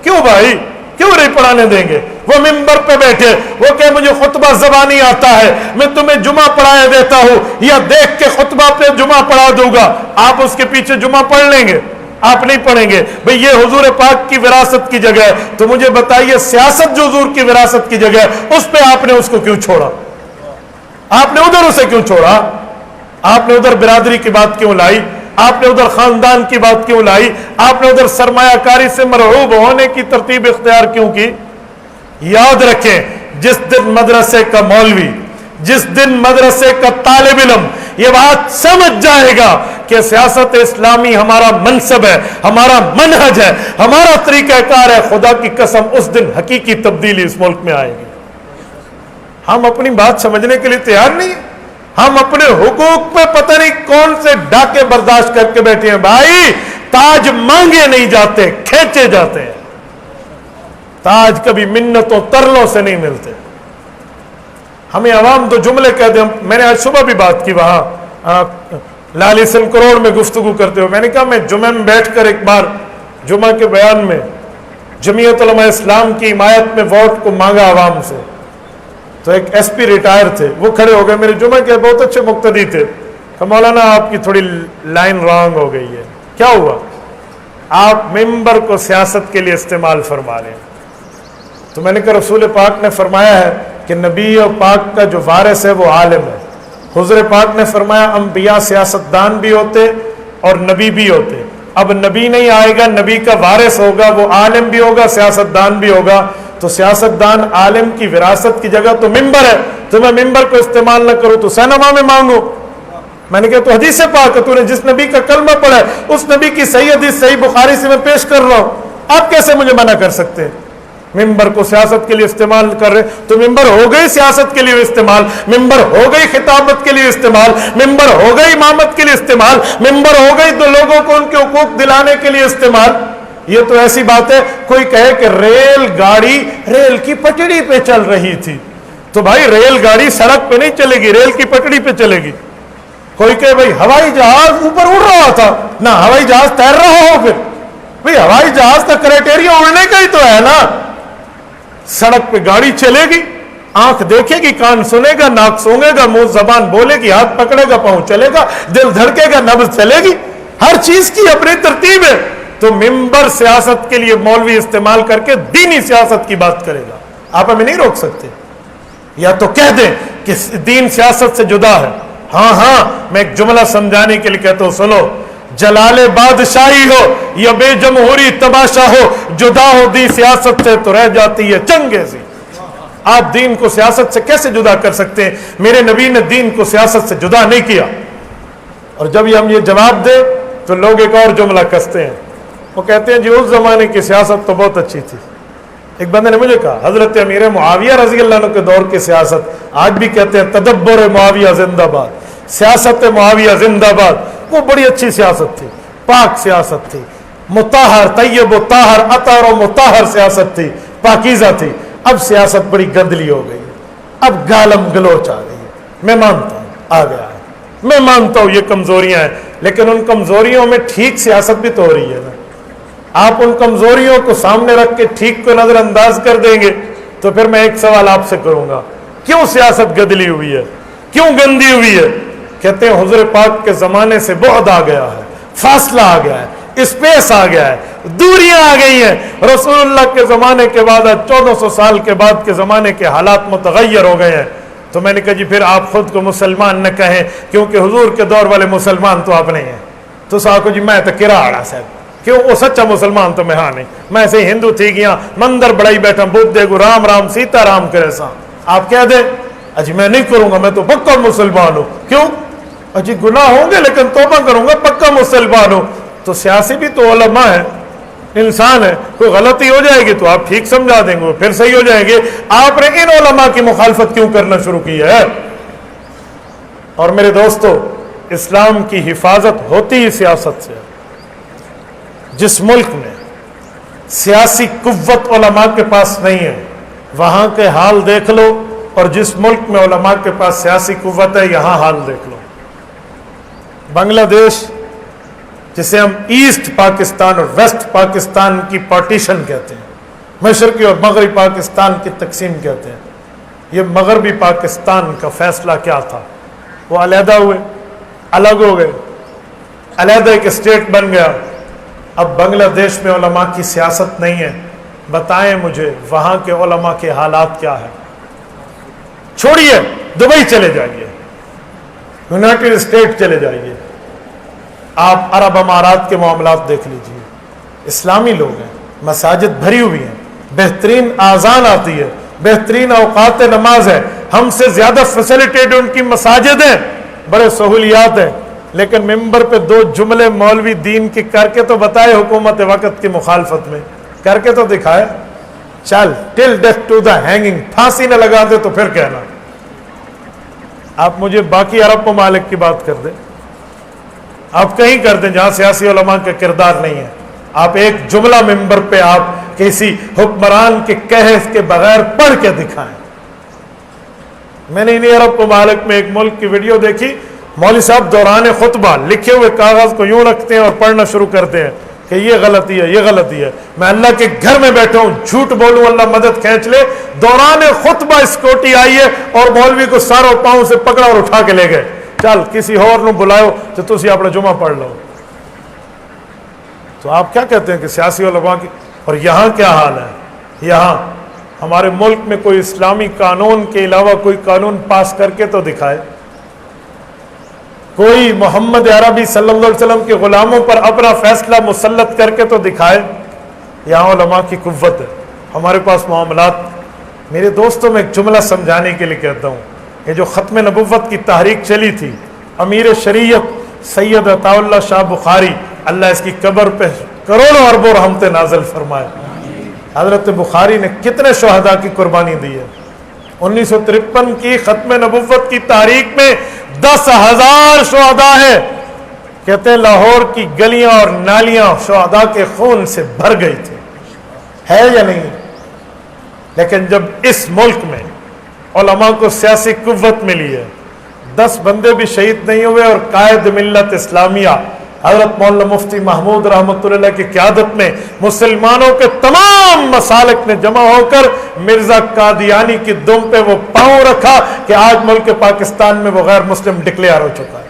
کیوں بھائی، کیوں نہیں پڑھانے دیں گے؟ وہ ممبر پہ بیٹھے، وہ کہ مجھے خطبہ زبانی آتا ہے، میں تمہیں جمعہ پڑھایا دیتا ہوں، یا دیکھ کے خطبہ پہ جمعہ پڑھا دوں گا، آپ اس کے پیچھے جمعہ پڑھ لیں گے؟ آپ نہیں پڑھیں گے۔ بھئی یہ حضور پاک کی وراثت کی جگہ ہے، تو مجھے بتائیے سیاست جو حضور کی وراثت کی جگہ ہے اس پہ آپ نے اس کو کیوں چھوڑا؟ آپ نے ادھر اسے کیوں چھوڑا؟ آپ نے ادھر برادری کی بات کیوں لائی؟ آپ نے ادھر خاندان کی بات کیوں لائی؟ آپ نے ادھر سرمایہ کاری سے مرعوب ہونے کی ترتیب اختیار کیوں کی؟ یاد رکھیں، جس دن مدرسے کا مولوی، جس دن مدرسے کا طالب علم یہ بات سمجھ جائے گا کہ سیاست اسلامی ہمارا منصب ہے، ہمارا منہج ہے، ہمارا طریقہ کار ہے، خدا کی قسم اس دن حقیقی تبدیلی اس ملک میں آئے گی۔ ہم اپنی بات سمجھنے کے لیے تیار نہیں ہیں، ہم اپنے حقوق پہ پتہ نہیں کون سے ڈاکے برداشت کر کے بیٹھے ہیں۔ بھائی تاج مانگے نہیں جاتے، کھینچے جاتے ہیں۔ تاج کبھی منتوں ترلوں سے نہیں ملتے۔ ہمیں عوام دو جملے کہہ دیں، میں نے آج صبح بھی بات کی وہاں لالی سن کروڑ میں گفتگو کرتے ہوئے، میں نے کہا میں جمعہ میں بیٹھ کر ایک بار جمعہ کے بیان میں جمعیت علماء اسلام کی حمایت میں ووٹ کو مانگا عوام سے، تو ایک ایس پی ریٹائر تھے، وہ کھڑے ہو گئے، میرے جمعہ کے بہت اچھے مقتدی تھے، کہ مولانا آپ کی تھوڑی لائن رانگ ہو گئی ہے۔ کیا ہوا؟ آپ ممبر کو سیاست کے لیے استعمال فرما رہے ہیں۔ تو میں نے کہا رسول پاک نے فرمایا ہے کہ نبی و پاک کا جو وارث ہے وہ عالم ہے۔ حضور پاک نے فرمایا انبیاء سیاستدان بھی ہوتے اور نبی بھی ہوتے۔ اب نبی نہیں آئے گا، نبی کا وارث ہوگا، وہ عالم بھی ہوگا، سیاستدان بھی ہوگا۔ تو سیاستدان عالم کی وراثت کی جگہ تو ممبر ہے، تو میں ممبر کو استعمال نہ کروں تو سینما میں مانگوں؟ میں نے کہا تو حدیث پاک ہے، تو نے جس نبی کا کلمہ پڑھا ہے اس نبی کی صحیح حدیث صحیح بخاری سے میں پیش کر رہا ہوں، آپ کیسے مجھے منع کر سکتے ہیں؟ ممبر کو سیاست کے لیے استعمال کر رہے، تو ممبر ہو گئی سیاست کے لیے استعمال، ممبر ہو گئی خطابت کے لیے استعمال، ممبر ہو گئی امامت کے لیے استعمال، ممبر ہو گئی تو لوگوں کو ان کے حقوق دلانے کے لیے استعمال۔ یہ تو ایسی بات ہے، کوئی کہے کہ ریل گاڑی ریل کی پٹڑی پہ چل رہی تھی، تو بھائی ریل گاڑی سڑک پہ نہیں چلے گی، ریل کی پٹڑی پہ چلے گی۔ کوئی کہے بھائی ہوائی جہاز اوپر اڑ رہا تھا، نہ ہوائی جہاز تیر رہا ہو، پھر بھائی ہوائی جہاز کا کرائٹیریا اڑنے کا ہی تو ہے نا۔ سڑک پہ گاڑی چلے گی، آنکھ دیکھے گی، کان سنے گا، ناک سونگے گا، منہ زبان بولے گی، ہاتھ پکڑے گا، پاؤں چلے گا، دل دھڑکے گا، نبض چلے گی، ہر چیز کی اپنی ترتیب ہے۔ تو ممبر سیاست کے لیے مولوی استعمال کر کے دینی سیاست کی بات کرے گا، آپ ہمیں نہیں روک سکتے۔ یا تو کہہ دیں کہ دین سیاست سے جدا ہے۔ ہاں میں ایک جملہ سمجھانے کے لیے کہتا ہوں، سنو، جلال بادشاہی ہو یا بے جمہوری تماشا ہو، جدا ہو دی سیاست سے تو رہ جاتی ہے چنگیزی۔ آپ دین کو سیاست سے کیسے جدا کر سکتے ہیں؟ میرے نبی نے دین کو سیاست سے جدا نہیں کیا۔ اور جب ہم یہ جواب دیں تو لوگ ایک اور جملہ کستے ہیں، وہ کہتے ہیں جی اس زمانے کی سیاست تو بہت اچھی تھی۔ ایک بندے نے مجھے کہا حضرت امیر معاویہ رضی اللہ عنہ کے دور کی سیاست، آج بھی کہتے ہیں تدبر معاویہ زندہ باد، سیاست معاویہ زندہ باد، وہ بڑی اچھی سیاست تھی، پاک سیاست تھی، مطہر طیب و طاہر اطہر و مطہر سیاست تھی، پاکیزہ تھی۔ اب سیاست بڑی گندلی ہو گئی، اب گالم گلوچ آ گئی ہے۔ میں مانتا ہوں آ گیا ہے، میں مانتا ہوں یہ کمزوریاں ہیں، لیکن ان کمزوریوں میں ٹھیک سیاست بھی تو ہو رہی ہے نا۔ آپ ان کمزوریوں کو سامنے رکھ کے ٹھیک کو نظر انداز کر دیں گے تو پھر میں ایک سوال آپ سے کروں گا، کیوں سیاست گدلی ہوئی ہے، کیوں گندی ہوئی ہے؟ کہتے ہیں حضور پاک کے زمانے سے بعد آ گیا ہے، فاصلہ آ گیا ہے، اسپیس آ گیا ہے، دوریاں آ گئی ہیں۔ رسول اللہ کے زمانے کے بعد 1400 سال کے بعد کے زمانے کے حالات متغیر ہو گئے ہیں۔ تو میں نے کہا جی پھر آپ خود کو مسلمان نہ کہیں، کیونکہ حضور کے دور والے مسلمان تو آپ نہیں ہیں۔ تو صاحب کو جی میں تو کراڑا صاحب، کیوں وہ سچا مسلمان تو میں ہاں نہیں، میں ایسے ہندو تھی گیا مندر بڑائی بیٹھا بدھ دیکھو رام رام سیتا رام کرے سا۔ آپ کہہ دیں اجی میں نہیں کروں گا، میں تو پکا مسلمان ہوں۔ کیوں؟ اجی گناہ ہوں گے لیکن توبہ کروں گا، پکا مسلمان ہوں۔ تو سیاسی بھی تو علماء ہے، انسان ہے، کوئی غلطی ہو جائے گی تو آپ ٹھیک سمجھا دیں گے، پھر صحیح ہو جائیں گے۔ آپ نے ان علماء کی مخالفت کیوں کرنا شروع کی ہے؟ اور میرے دوستو، اسلام کی حفاظت ہوتی ہی سیاست سے۔ جس ملک میں سیاسی قوت علماء کے پاس نہیں ہے وہاں کے حال دیکھ لو، اور جس ملک میں علماء کے پاس سیاسی قوت ہے یہاں حال دیکھ لو۔ بنگلہ دیش، جسے ہم ایسٹ پاکستان اور ویسٹ پاکستان کی پارٹیشن کہتے ہیں، مشرقی اور مغربی پاکستان کی تقسیم کہتے ہیں، یہ مغربی پاکستان کا فیصلہ کیا تھا؟ وہ علیحدہ ہوئے، الگ ہو گئے، علیحدہ ایک اسٹیٹ بن گیا۔ اب بنگلہ دیش میں علماء کی سیاست نہیں ہے، بتائیں مجھے وہاں کے علماء کے حالات کیا ہیں؟ چھوڑیے دبئی چلے جائیے، یونائٹڈ اسٹیٹ چلے جائیے، آپ عرب امارات کے معاملات دیکھ لیجئے، اسلامی لوگ ہیں، مساجد بھری ہوئی ہیں، بہترین آذان آتی ہے، بہترین اوقات نماز ہے، ہم سے زیادہ فیسیلیٹیڈ ان کی مساجد ہیں، بڑے سہولیات ہیں، لیکن ممبر پہ 2 جملے مولوی دین کے کر کے تو بتائے حکومت وقت کی مخالفت میں، کر کے تو دکھائے، چل ٹل ڈیتھ ٹو دا ہینگنگ، پھانسی نہ لگا دے تو پھر کہنا۔ آپ مجھے باقی عرب ممالک کی بات کر دیں، آپ کہیں کر دیں جہاں سیاسی علماء کا کردار نہیں ہے، آپ ایک جملہ ممبر پہ آپ کسی حکمران کے کہف کے بغیر پڑھ کے دکھائیں۔ میں نے انہی عرب ممالک میں ایک ملک کی ویڈیو دیکھی، مولوی صاحب دوران خطبہ لکھے ہوئے کاغذ کو یوں رکھتے ہیں اور پڑھنا شروع کرتے ہیں کہ یہ غلطی ہے، یہ غلطی ہے، میں اللہ کے گھر میں بیٹھا ہوں، جھوٹ بولوں اللہ مدد کھینچ لے، دوران خطبہ اسکوٹی آئی ہے اور مولوی کو ساروں پاؤں سے پکڑا اور اٹھا کے لے گئے، چل کسی اور نو بلائو تو تسی اپنا جمعہ پڑھ لو۔ تو آپ کیا کہتے ہیں کہ سیاسی علماء کی، اور یہاں کیا حال ہے؟ یہاں ہمارے ملک میں کوئی اسلامی قانون کے علاوہ کوئی قانون پاس کر کے تو دکھائے، کوئی محمد عربی صلی اللہ علیہ وسلم کے غلاموں پر اپنا فیصلہ مسلط کر کے تو دکھائے۔ یہاں علماء کی قوت ہے، ہمارے پاس معاملات۔ میرے دوستوں میں ایک جملہ سمجھانے کے لیے کہتا ہوں، یہ جو ختم نبوت کی تحریک چلی تھی، امیر شریعت سید عطا اللہ شاہ بخاری، اللہ اس کی قبر پہ کروڑوں اربوں رحمت نازل فرمائے۔ حضرت بخاری نے کتنے شہداء کی قربانی دی ہے۔ 1953 کی ختم نبوت کی تحریک میں 10,000 شہداء ہیں، کہتے ہیں لاہور کی گلیاں اور نالیاں شہداء کے خون سے بھر گئی تھی، ہے یا نہیں؟ لیکن جب اس ملک میں علماء کو سیاسی قوت ملی ہے، 10 بندے بھی شہید نہیں ہوئے، اور قائد ملت اسلامیہ حضرت مولانا مفتی محمود رحمۃ اللہ علیہ کی قیادت میں مسلمانوں کے تمام مسالک نے جمع ہو کر مرزا قادیانی کی دم پہ وہ پاؤں رکھا کہ آج ملک پاکستان میں وہ غیر مسلم ڈکلیئر ہو چکا ہے۔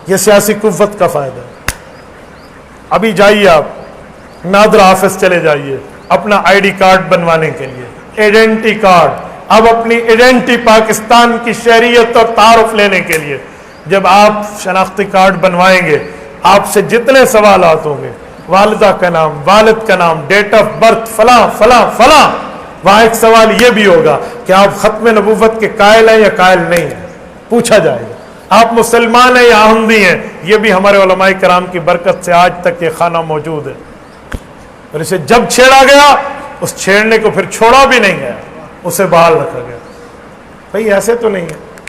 یہ سیاسی قوت کا فائدہ ہے۔ ابھی جائیے آپ نادر آفس چلے جائیے اپنا آئی ڈی کارڈ بنوانے کے لیے، ایڈنٹی کارڈ، اب اپنی ایڈنٹی پاکستان کی شہریت اور تعارف لینے کے لیے جب آپ شناختی کارڈ بنوائیں گے، آپ سے جتنے سوالات ہوں گے، والدہ کا نام، والد کا نام، ڈیٹ آف برتھ، فلاں فلاں فلاں، وہاں ایک سوال یہ بھی ہوگا کہ آپ ختم نبوت کے قائل ہیں یا قائل نہیں ہیں، پوچھا جائے گا۔ آپ مسلمان ہیں یا احمدی ہیں، یہ بھی ہمارے علماء کرام کی برکت سے آج تک یہ خانہ موجود ہے، اور اسے جب چھیڑا گیا اس چھیڑنے کو پھر چھوڑا بھی نہیں گیا، اسے بحال رکھا گیا۔ بھئی ایسے تو نہیں ہے،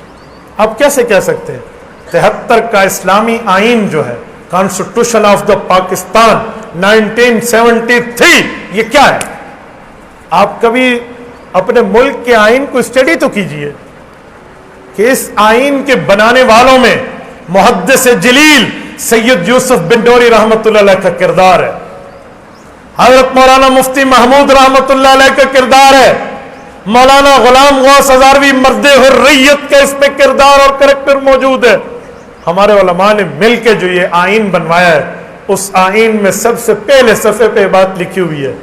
آپ کیسے کہہ سکتے ہیں 73 کا اسلامی آئین جو ہے، کانسٹیٹیوشن آف دا پاکستان 1973، یہ کیا ہے؟ آپ کبھی اپنے ملک کے آئین کو اسٹڈی تو کیجئے کہ اس آئین کے بنانے والوں میں محدث جلیل سید یوسف بن ڈوری رحمۃ اللہ علیہ کا کردار ہے، حضرت مولانا مفتی محمود رحمۃ اللہ علیہ کا کردار ہے، مولانا غلام غوث ہزاروی مرد حریت کا اس پہ کردار اور کریکٹر موجود ہے۔ ہمارے علماء نے مل کے جو یہ آئین بنوایا ہے، اس آئین میں سب سے پہلے صفحے پہ بات لکھی ہوئی ہے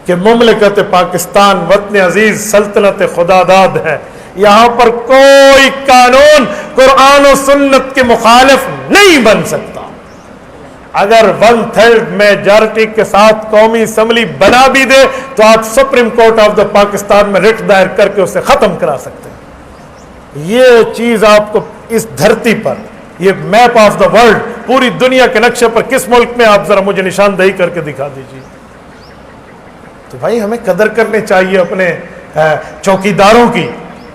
کہ مملکت پاکستان وطن عزیز سلطنت خدا داد ہے، یہاں پر کوئی قانون قرآن و سنت کے مخالف نہیں بن سکتا۔ اگر 1/3 میجارٹی کے ساتھ قومی اسمبلی بنا بھی دے تو آپ supreme court of the Pakistan میں رٹ دائر کر کے اسے ختم کرا سکتے ہیں۔ یہ چیز آپ کو اس دھرتی پر، یہ میپ آف دا ورلڈ، پوری دنیا کے نقشے پر کس ملک میں، آپ ذرا مجھے نشاندہی کر کے دکھا دیجیے۔ تو بھائی ہمیں قدر کرنی چاہیے اپنے چوکیداروں کی،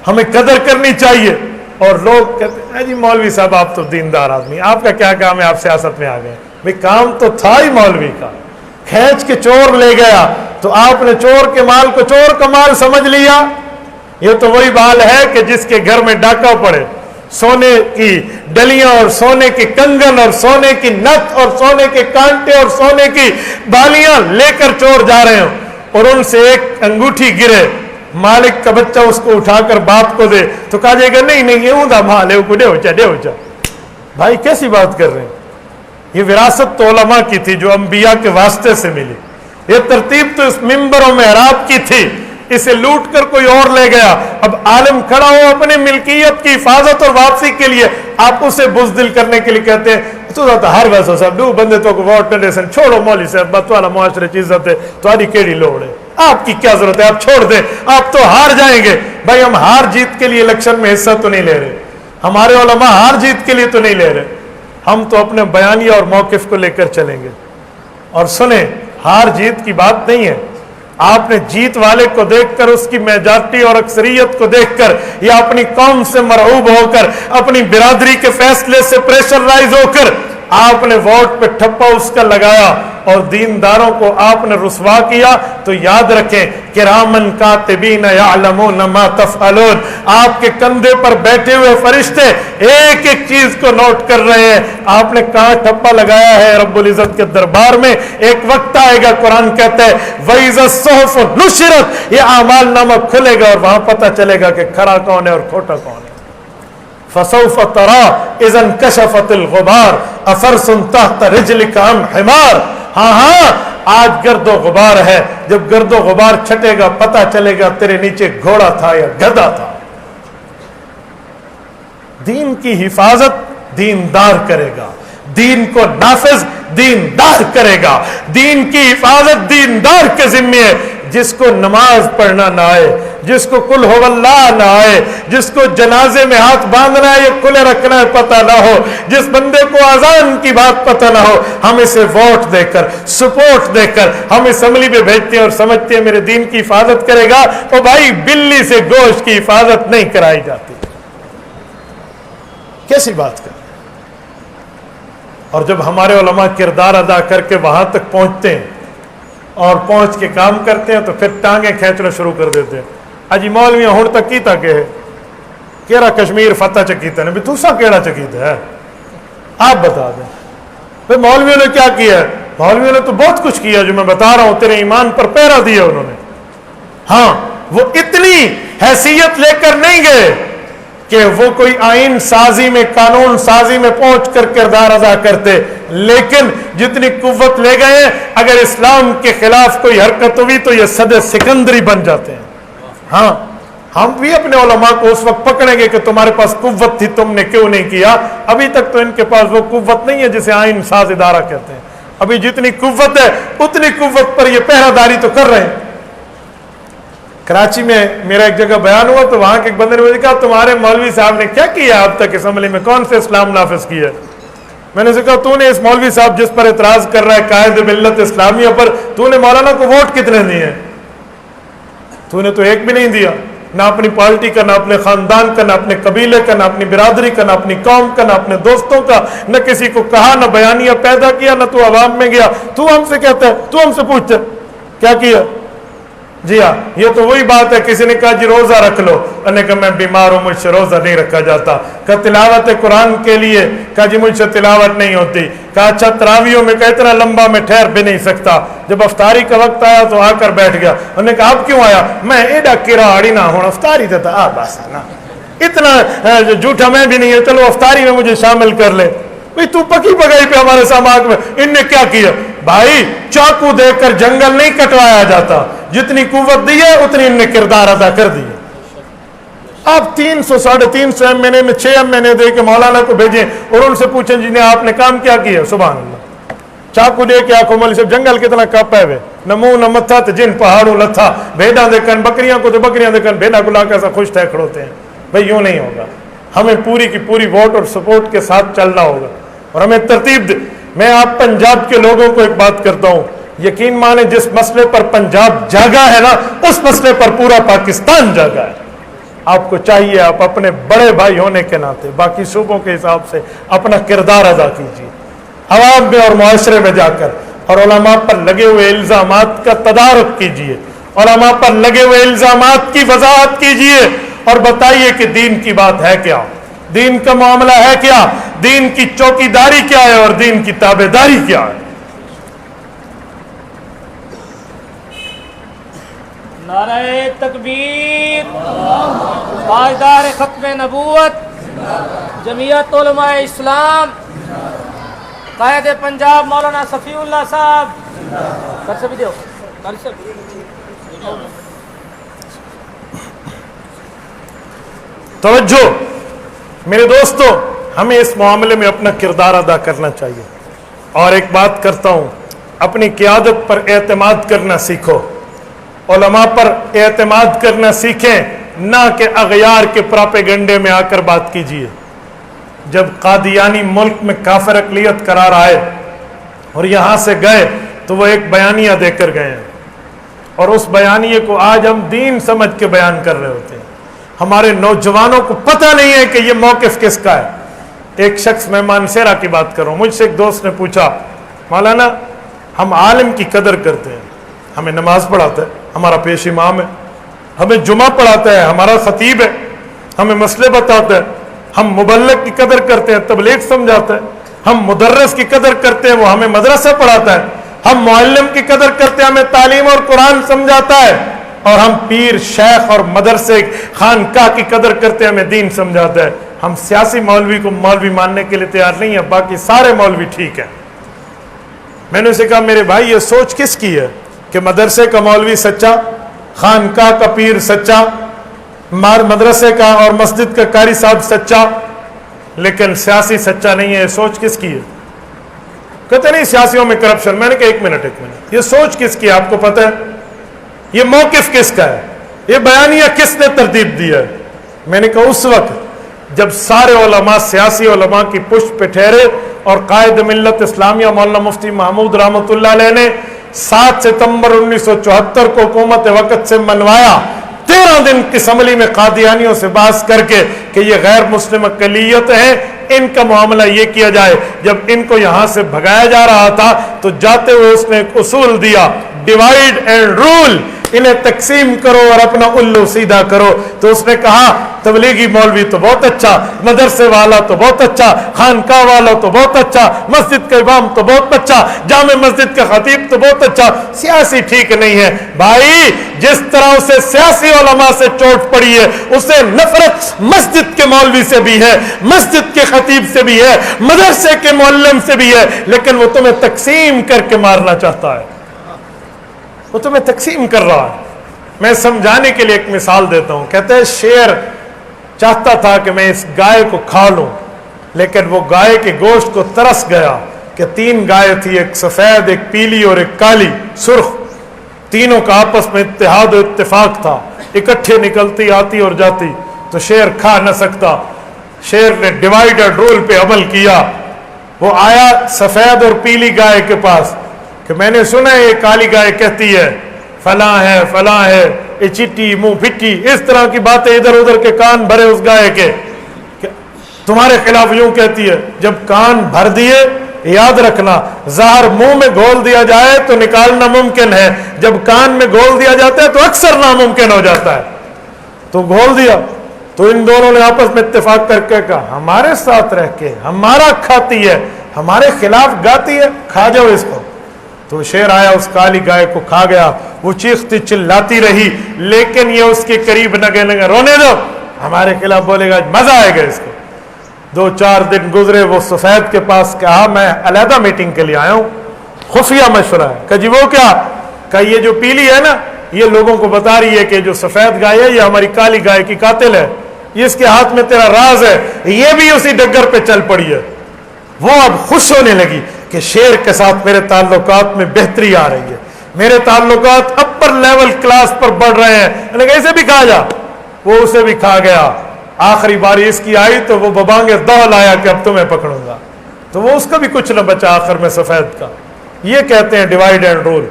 ہمیں قدر کرنی چاہیے۔ اور لوگ کہتے ہیں جی مولوی صاحب آپ تو دیندار آدمی، آپ کا کیا کام ہے، آپ سیاست میں آ گئے۔ بھئی کام تو تھا ہی مولوی کا، کھینچ کے چور لے گیا تو آپ نے چور کے مال کو چور کا مال سمجھ لیا۔ یہ تو وہی بال ہے کہ جس کے گھر میں ڈاکہ پڑے، سونے کی ڈلیاں اور سونے کے کنگن اور سونے کی نت اور سونے کے کانٹے اور سونے کی بالیاں لے کر چور جا رہے ہوں، اور ان سے ایک انگوٹھی گرے، مالک کا بچہ اس کو اٹھا کر باپ کو دے تو کہا جائے گا نہیں نہیں یہ اوندا مال ہے، دے ہو جا۔ بھائی کیسی بات کر رہے ہیں؟ یہ وراثت تو علماء کی تھی جو انبیاء کے واسطے سے ملی، یہ ترتیب تو اس منبر و محراب کی تھی، اسے لوٹ کر کوئی اور لے گیا۔ اب عالم کھڑا ہو اپنی ملکیت کی حفاظت اور واپسی کے لیے، آپ اسے بزدل کرنے کے لیے کہتے ہیں تو ہر ویسا صاحب دو بندے تو کو ووٹ نہ دے سن چھوڑو مولوی صاحب بات والا معاشرے کی عزت ہے تمہاری کیڑی لوڑ ہے آپ کی کیا ضرورت ہے آپ چھوڑ دیں آپ تو ہار جائیں گے بھائی ہم ہار جیت کے لیے الیکشن میں حصہ تو نہیں لے رہے ہمارے علماء ہار جیت کے لیے تو نہیں لے رہے ہم تو اپنے بیانیہ اور موقف کو لے کر چلیں گے اور سنیں ہار جیت کی بات نہیں ہے آپ نے جیت والے کو دیکھ کر اس کی میجارٹی اور اکثریت کو دیکھ کر یا اپنی قوم سے مرعوب ہو کر اپنی برادری کے فیصلے سے پریشرائز ہو کر آپ نے ووٹ پہ ٹھپا اس کا لگایا اور دینداروں کو آپ نے رسوا کیا تو یاد رکھیں کرامن کاتبین یعلمون ما تفعلون آپ کے کندھے پر بیٹھے ہوئے فرشتے ایک ایک چیز کو نوٹ کر رہے ہیں آپ نے کہاں ٹھپا لگایا ہے رب العزت کے دربار میں ایک وقت آئے گا قرآن کہتا ہے وَإِذَا الصُّحُفُ نُشِرَتْ یہ اعمال نامہ کھلے گا اور وہاں پتہ چلے گا کہ کھرا کون ہے اور کھوٹا کون ہے فَسَوْفَ تَرَى إِذَا انْكَشَفَتِ الْغُبَارُ أَفَرْسٌ تَحْتَ رِجْلِكَ أَمْ حِمَارٌ ہاں آج گرد و غبار ہے جب گرد و غبار چھٹے گا پتہ چلے گا تیرے نیچے گھوڑا تھا یا گدھا تھا دین کی حفاظت دیندار کرے گا دین کو نافذ دیندار کرے گا دین کی حفاظت دیندار کے ذمے ہے جس کو نماز پڑھنا نہ آئے جس کو قل هو اللہ نہ آئے جس کو جنازے میں ہاتھ باندھنا ہے یا کھلے رکھنا ہے پتہ نہ ہو جس بندے کو اذان کی بات پتہ نہ ہو ہم اسے ووٹ دے کر سپورٹ دے کر ہم اسمبلی میں بھیجتے ہیں اور سمجھتے ہیں میرے دین کی حفاظت کرے گا تو بھائی بلی سے گوشت کی حفاظت نہیں کرائی جاتی کیسی بات کر اور جب ہمارے علماء کردار ادا کر کے وہاں تک پہنچتے ہیں اور پہنچ کے کام کرتے ہیں تو پھر ٹانگیں کھینچنا شروع کر دیتے ہیں اجی مولویاں ہون تک کی تک ہے کیڑا کشمیر فتح چکیتا ہے تو سا کیڑا چکیتا ہے آپ بتا دیں بھئی مولویوں نے کیا کیا ہے مولویوں نے تو بہت کچھ کیا جو میں بتا رہا ہوں تیرے ایمان پر پہرا دیا انہوں نے ہاں وہ اتنی حیثیت لے کر نہیں گئے کہ وہ کوئی آئین سازی میں قانون سازی میں پہنچ کر کردار ادا کرتے لیکن جتنی قوت لے گئے اگر اسلام کے خلاف کوئی حرکت ہوئی تو یہ صد سکندری بن جاتے ہیں ہاں ہم بھی اپنے علماء کو اس وقت پکڑیں گے کہ تمہارے پاس قوت تھی تم نے کیوں نہیں کیا ابھی تک تو ان کے پاس وہ قوت نہیں ہے جسے آئین ساز ادارہ کہتے ہیں ابھی جتنی قوت ہے اتنی قوت پر یہ پہرہ داری تو کر رہے ہیں کراچی میں میرا ایک جگہ بیان ہوا تو وہاں کے ایک بندے نے مجھے کہا تمہارے مولوی صاحب نے کیا کیا اب تک اسمبلی میں کون سے اسلام نافذ کیا میں نے کہا تو نے اس مولوی صاحب جس پر اعتراض کر رہا ہے قائد ملت اسلامیہ پر تو نے مولانا کو ووٹ کتنے دیے تو نے تو ایک بھی نہیں دیا نہ اپنی پارٹی کا نہ اپنے خاندان کا نہ اپنے قبیلے کا نہ اپنی برادری کا نہ اپنی قوم کا نہ اپنے دوستوں کا نہ کسی کو کہا نہ بیانیہ پیدا کیا نہ تو عوام میں گیا تو ہم سے کہتا ہے تو ہم سے پوچھتے کیا کیا جی ہاں یہ تو وہی بات ہے کسی نے کہا جی روزہ رکھ لو انہوں نے کہا میں بیمار ہوں مجھ سے روزہ نہیں رکھا جاتا کہا تلاوت قرآن کے لیے کہا جی مجھ سے تلاوت نہیں ہوتی کہا اچھا تراویحوں میں کہا اتنا لمبا میں ٹھہر بھی نہیں سکتا جب افطاری کا وقت آیا تو آ کر بیٹھ گیا انہوں نے کہا اب کیوں آیا میں ایڈا کرا آڑی نہ ہوں افطاری دیتا آ بس نا اتنا جھوٹا میں بھی نہیں ہے چلو افطاری میں مجھے شامل کر لے بھئی تو پکی پکائی پہ ہمارے ساماج میں ان نے کیا کیا بھائی چاقو دے کر جنگل نہیں کٹوایا جاتا جتنی قوت دی ہے اتنی ان نے کردار ادا کر دی آپ 300 350 ایم این اے میں 6 ایم این اے دے کے مولانا کو بھیجیں اور ان سے پوچھیں جنہیں آپ نے کام کیا کیا سبحان اللہ چاقو دے کے آنکھوں ملی سب جنگل کتنا کپ ہے وے نہ منہ نہ متھا تو جن پہاڑوں لتھا بھیڑاں دے کن بکریاں کو تو بکریاں دے کن بھیڑا گلا کیسا خوش تھے کھڑوتے ہیں بھئی یوں نہیں ہوگا ہمیں پوری کی پوری ووٹ اور سپورٹ کے ساتھ چلنا ہوگا اور ہمیں ترتیب میں آپ پنجاب کے لوگوں کو ایک بات کرتا ہوں یقین مانے جس مسئلے پر پنجاب جاگا ہے نا اس مسئلے پر پورا پاکستان جاگا ہے آپ کو چاہیے آپ اپنے بڑے بھائی ہونے کے ناطے باقی صوبوں کے حساب سے اپنا کردار ادا کیجیے عوام میں اور معاشرے میں جا کر اور علماء پر لگے ہوئے الزامات کا تدارک کیجیے علماء پر لگے ہوئے الزامات کی وضاحت کیجیے اور بتائیے کہ دین کی بات ہے کیا دین کا معاملہ ہے کیا دین کی چوکی داری کیا ہے اور دین کی تابع داری کیا ہے نعرہ تکبیر تاجدار ختم نبوت جمعیت علماء اسلام قائد پنجاب مولانا صفی اللہ صاحب کر سے بھی دیو کر سے توجہ میرے دوستو ہمیں اس معاملے میں اپنا کردار ادا کرنا چاہیے. اور ایک بات کرتا ہوں, اپنی قیادت پر اعتماد کرنا سیکھو, علماء پر اعتماد کرنا سیکھیں, نہ کہ اغیار کے پراپیگنڈے میں آ کر بات کیجیے. جب قادیانی ملک میں کافر اقلیت قرار آئے اور یہاں سے گئے تو وہ ایک بیانیہ دے کر گئے ہیں, اور اس بیانیے کو آج ہم دین سمجھ کے بیان کر رہے ہوتے ہیں. ہمارے نوجوانوں کو پتہ نہیں ہے کہ یہ موقف کس کا ہے. ایک شخص, میں مانسیرا کی بات کر رہا ہوں, مجھ سے ایک دوست نے پوچھا, مولانا ہم عالم کی قدر کرتے ہیں, ہمیں نماز پڑھاتا ہے, ہمارا پیش امام ہے, ہمیں جمعہ پڑھاتا ہے, ہمارا خطیب ہے, ہمیں مسئلے بتاتا ہے, ہم مبلغ کی قدر کرتے ہیں, تبلیغ سمجھاتا ہے, ہم مدرس کی قدر کرتے ہیں, وہ ہمیں مدرسہ پڑھاتا ہے, ہم معلم کی قدر کرتے ہیں, ہمیں تعلیم اور قرآن سمجھاتا ہے, اور ہم پیر شیخ اور مدرسے خانقاہ کی قدر کرتے ہیں, ہمیں دین سمجھاتا ہے. ہم سیاسی مولوی کو مولوی ماننے کے لیے تیار نہیں ہیں, باقی سارے مولوی ٹھیک ہیں. میں نے اسے کہا, میرے بھائی یہ سوچ کس کی ہے کہ مدرسے کا مولوی سچا, خانقاہ کا پیر سچا, مدرسے کا اور مسجد کا قاری صاحب سچا, لیکن سیاسی سچا نہیں ہے. یہ سوچ کس کی ہے؟ کہتے نہیں سیاسیوں میں کرپشن. میں نے کہا ایک منٹ, یہ سوچ کس کی ہے آپ کو پتہ ہے؟ یہ موقف کس کا ہے؟ یہ بیانیہ کس نے ترتیب دیا ہے؟ میں نے کہا اس وقت جب سارے علماء سیاسی علماء کی پشت پہ ٹھہرے اور قائد ملت اسلامیہ مولانا مفتی محمود رحمۃ اللہ علیہ نے 7 ستمبر 1974 کو حکومت وقت سے منوایا, 13 دن کی اسمبلی میں قادیانیوں سے بحث کر کے کہ یہ غیر مسلم اقلیت ہیں, ان کا معاملہ یہ کیا جائے. جب ان کو یہاں سے بھگایا جا رہا تھا تو جاتے ہوئے اس نے ایک اصول دیا, ڈیوائڈ اینڈ رول, انہیں تقسیم کرو اور اپنا الو سیدھا کرو. تو اس نے کہا تبلیغی مولوی تو بہت اچھا, مدرسے والا تو بہت اچھا, خانقاہ والا تو بہت اچھا, مسجد کا امام تو بہت اچھا, جامع مسجد کا خطیب تو بہت اچھا, سیاسی ٹھیک نہیں ہے. بھائی جس طرح اسے سیاسی علماء سے چوٹ پڑی ہے, اسے نفرت مسجد کے مولوی سے بھی ہے, مسجد کے خطیب سے بھی ہے, مدرسے کے معلم سے بھی ہے, لیکن وہ تمہیں تقسیم کر کے مارنا چاہتا ہے, وہ تمہیں تقسیم کر رہا ہے. میں سمجھانے کے لیے ایک مثال دیتا ہوں. کہتے ہیں شیر چاہتا تھا کہ میں اس گائے کو کھا لوں, لیکن وہ گائے کے گوشت کو ترس گیا کہ 3 گائے تھی, ایک سفید, ایک پیلی اور ایک کالی سرخ, تینوں کا آپس میں اتحاد و اتفاق تھا, اکٹھے نکلتی آتی اور جاتی, تو شیر کھا نہ سکتا. شیر نے ڈیوائڈ اینڈ رول پہ عمل کیا. وہ آیا سفید اور پیلی گائے کے پاس کہ میں نے سنا ہے یہ کالی گائے کہتی ہے فلاں ہے فلاں ہے, یہ چٹی منہ پھٹی, اس طرح کی باتیں ادھر ادھر کے کان بھرے اس گائے کے, تمہارے خلاف یوں کہتی ہے. جب کان بھر دیے, یاد رکھنا زہر منہ میں گھول دیا جائے تو نکالنا ممکن ہے, جب کان میں گھول دیا جاتا ہے تو اکثر ناممکن ہو جاتا ہے. تو گھول دیا, تو ان دونوں نے آپس میں اتفاق کر کے کہا ہمارے ساتھ رہ کے ہمارا کھاتی ہے, ہمارے خلاف گاتی ہے, کھا جاؤ اس کو. تو شیر آیا, اس کالی گائے کو کھا گیا. وہ چیختی چلاتی رہی, لیکن یہ اس کے قریب نہ گئے, لگا رونے دو, ہمارے خلاف بولے گا مزہ آئے گا اس کو. 2-4 دن گزرے, وہ سفید کے پاس کہا میں علیحدہ میٹنگ کے لیے آیا ہوں, خفیہ مشورہ ہے. کہ جی وہ کیا؟ کہ یہ جو پیلی ہے نا, یہ لوگوں کو بتا رہی ہے کہ جو سفید گائے ہے یہ ہماری کالی گائے کی قاتل ہے, یہ اس کے ہاتھ میں تیرا راز ہے. یہ بھی اسی ڈگر پہ چل پڑی ہے. وہ اب خوش ہونے لگی کہ شیر کے ساتھ میرے تعلقات میں بہتری آ رہی ہے, میرے تعلقات اپر لیول کلاس پر بڑھ رہے ہیں. لیکن اسے بھی کھا جا. وہ اسے بھی کھا گیا. آخری باری اس کی آئی تو وہ ببانگے دو لایا کہ اب تمہیں پکڑوں گا, تو وہ اس کا بھی کچھ نہ بچا آخر میں سفید کا. یہ کہتے ہیں ڈیوائڈ اینڈ رول.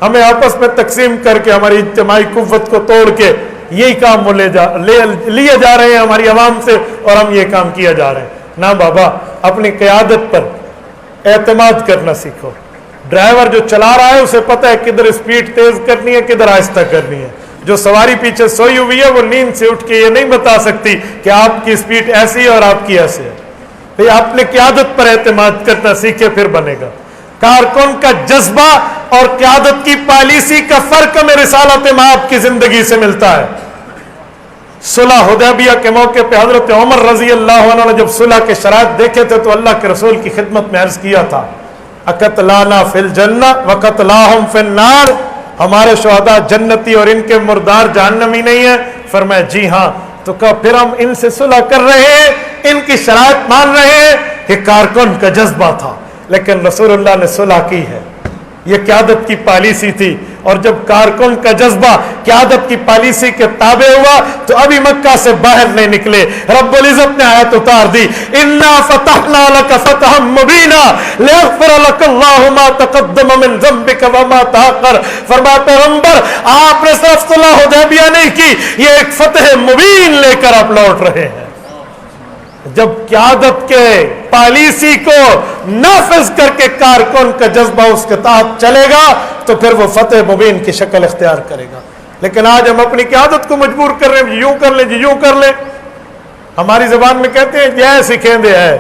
ہمیں آپس میں تقسیم کر کے ہماری اجتماعی قوت کو توڑ کے یہی کام وہ لیے جا رہے ہیں ہماری عوام سے, اور ہم یہ کام کیا جا رہے ہیں. نہ بابا, اپنی قیادت پر اعتماد کرنا سیکھو. ڈرائیور جو چلا رہا ہے اسے پتہ ہے کدھر اسپیڈ تیز کرنی ہے, کدھر آہستہ کرنی ہے. جو سواری پیچھے سوئی ہوئی ہے وہ نیند سے اٹھ کے یہ نہیں بتا سکتی کہ آپ کی اسپیڈ ایسی ہے اور آپ کی ایسے ہے. بھئی اپنے قیادت پر اعتماد کرنا سیکھے, پھر بنے گا. کارکن کا جذبہ اور قیادت کی پالیسی کا فرق ہمیں رسالت مآب کی زندگی سے ملتا ہے. صلح حدیبیہ کے موقع پہ حضرت عمر رضی اللہ عنہ نے جب صلح کے شرائط دیکھے تھے تو اللہ کے رسول کی خدمت میں عرض کیا تھا اقتلانا فی الجنہ وقتلاہم فی النار, ہمارے شہداء جنتی اور ان کے مردار جہنمی نہیں ہیں. فرمایا جی ہاں. تو کہا پھر ہم ان سے صلح کر رہے ہیں ان کی شرائط مان رہے ہیں کہ کارکن کا جذبہ تھا، لیکن رسول اللہ نے صلح کی ہے، یہ قیادت کی پالیسی تھی، اور جب کارکن کا جذبہ قیادت کی پالیسی کے تابع ہوا تو ابھی مکہ سے باہر نہیں نکلے۔ رب العزت نے آیت اتار دی، اِنَّا فَتَحْنَا لَكَ فَتْحًا مُبِينًا لِيَغْفِرَ لَكَ اللَّهُ مَا تَقَدَّمَ مِنْ ذَنبِكَ وَمَا تَأَخَّرَ۔ فرمایا پیغمبر آپ نے صرف صلح حدیبیہ نہیں کی، یہ ایک فتح مبین لے کر آپ لوٹ رہے ہیں۔ جب قیادت کے پالیسی کو نافذ کر کے کارکن کا جذبہ اس کے تحت چلے گا تو پھر وہ فتح مبین کی شکل اختیار کرے گا۔ لیکن آج ہم اپنی قیادت کو مجبور کر رہے ہیں، یوں کر لیں جی یوں کر لیں، ہماری زبان میں کہتے ہیں یہ سکھیں دے ہے،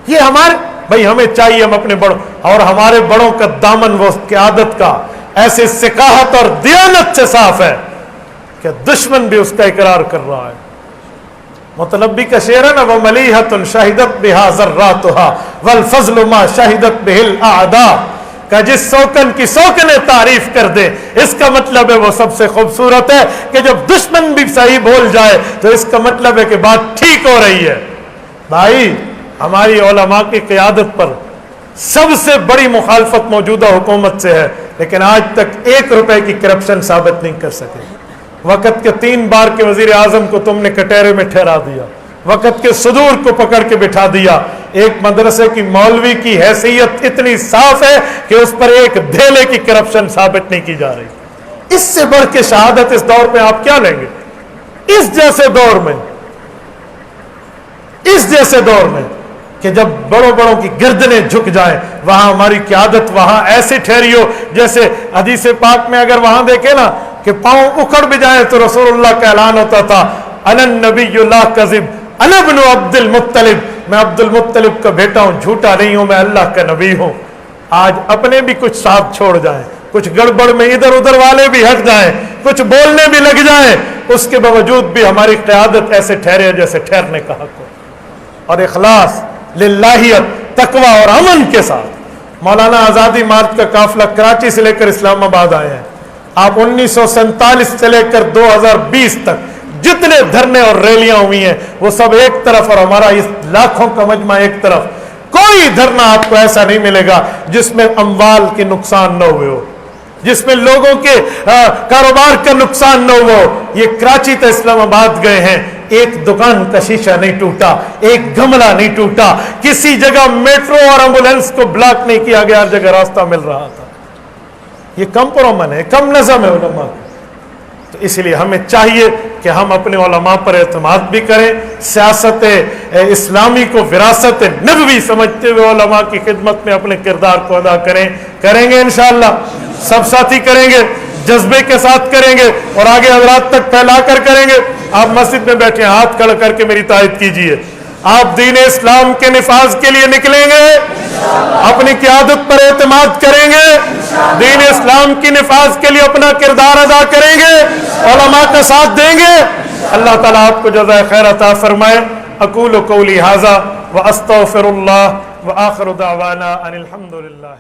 یہ ہمارے بھائی ہمیں چاہیے ہم اپنے بڑوں اور ہمارے بڑوں کا دامن وہ قیادت کا ایسے ثقافت اور دیانت سے صاف ہے کہ دشمن بھی اس کا اقرار کر رہا ہے۔ متنبی کا شعر ہے نا، وَمَلِيحَةٌ شَهِدَتْ بِهَا ذَرَّاتُهَا وَالْفَضْلُ مَا شَهِدَتْ بِهِ الْأَعْدَاءُ کہ جس سوکن کی سوکنیں تعریف کر دے، اس کا مطلب ہے وہ سب سے خوبصورت ہے، کہ جب دشمن بھی صحیح بول جائے تو اس کا مطلب ہے کہ بات ٹھیک ہو رہی ہے۔ بھائی ہماری علماء کی قیادت پر سب سے بڑی مخالفت موجودہ حکومت سے ہے، لیکن آج تک 1 روپے کی کرپشن ثابت نہیں کر سکے۔ وقت کے 3 بار کے وزیر اعظم کو تم نے کٹہرے میں ٹھہرا دیا، وقت کے صدور کو پکڑ کے بٹھا دیا۔ ایک مدرسے کی مولوی کی حیثیت اتنی صاف ہے کہ اس پر ایک دھیلے کی کرپشن ثابت نہیں کی جا رہی۔ اس سے بڑھ کے شہادت اس دور میں آپ کیا لیں گے؟ اس جیسے دور میں کہ جب بڑوں کی گردنیں جھک جائیں، وہاں ہماری قیادت وہاں ایسی ٹھہری ہو جیسے حدیث پاک میں اگر وہاں دیکھیں نا کہ پاؤں اکھڑ بھی جائیں تو رسول اللہ کا اعلان ہوتا تھا، انا النبی لا کذب انا ابن عبد المطلب، میں عبد المطلب کا بیٹا ہوں، جھوٹا نہیں ہوں، میں اللہ کا نبی ہوں۔ آج اپنے بھی کچھ ساتھ چھوڑ جائیں، کچھ گڑبڑ میں ادھر ادھر والے بھی ہٹ جائیں، کچھ بولنے بھی لگ جائیں، اس کے باوجود بھی ہماری قیادت ایسے ٹھہرے جیسے ٹھہرنے کا حق ہو، اور اخلاص، للہیت، تقوی اور امن کے ساتھ۔ مولانا آزادی مارچ کا قافلہ کراچی سے لے کر اسلام آباد آئے ہیں۔ آپ 1947 سے لے کر 2020 تک جتنے دھرنے اور ریلیاں ہوئی ہیں وہ سب ایک طرف اور ہمارا اس لاکھوں کا مجمع ایک طرف، کوئی دھرنا آپ کو ایسا نہیں ملے گا جس میں اموال کے نقصان نہ ہوئے ہو، جس میں لوگوں کے کاروبار کا نقصان نہ ہو۔ یہ کراچی تو اسلام آباد گئے ہیں، ایک دکان کا شیشہ نہیں ٹوٹا، ایک گملہ نہیں ٹوٹا، کسی جگہ میٹرو اور ایمبولینس کو بلاک نہیں کیا گیا، ہر جگہ راستہ مل رہا تھا۔ یہ کم پرامن ہے، کم نظم ہے علماء کی۔ تو اس لیے ہمیں چاہیے کہ ہم اپنے علماء پر اعتماد بھی کریں، سیاست اسلامی کو وراثت نبوی سمجھتے ہوئے علماء کی خدمت میں اپنے کردار کو ادا کریں گے انشاءاللہ، سب ساتھی کریں گے، جذبے کے ساتھ کریں گے اور آگے حضرات تک پھیلا کر کریں گے۔ آپ مسجد میں بیٹھے ہاتھ کھڑا کر کے میری تائید کیجئے، آپ دین اسلام کے نفاذ کے لیے نکلیں گے، اپنی قیادت پر اعتماد کریں گے، دین اسلام کی نفاذ کے لیے اپنا کردار ادا کریں گے، علماء کا ساتھ دیں گے۔ اللہ تعالیٰ آپ کو جزائے خیر عطا فرمائے۔ اقول قولی ھذا واستغفر اللہ وآخر دعوانا ان الحمد للہ۔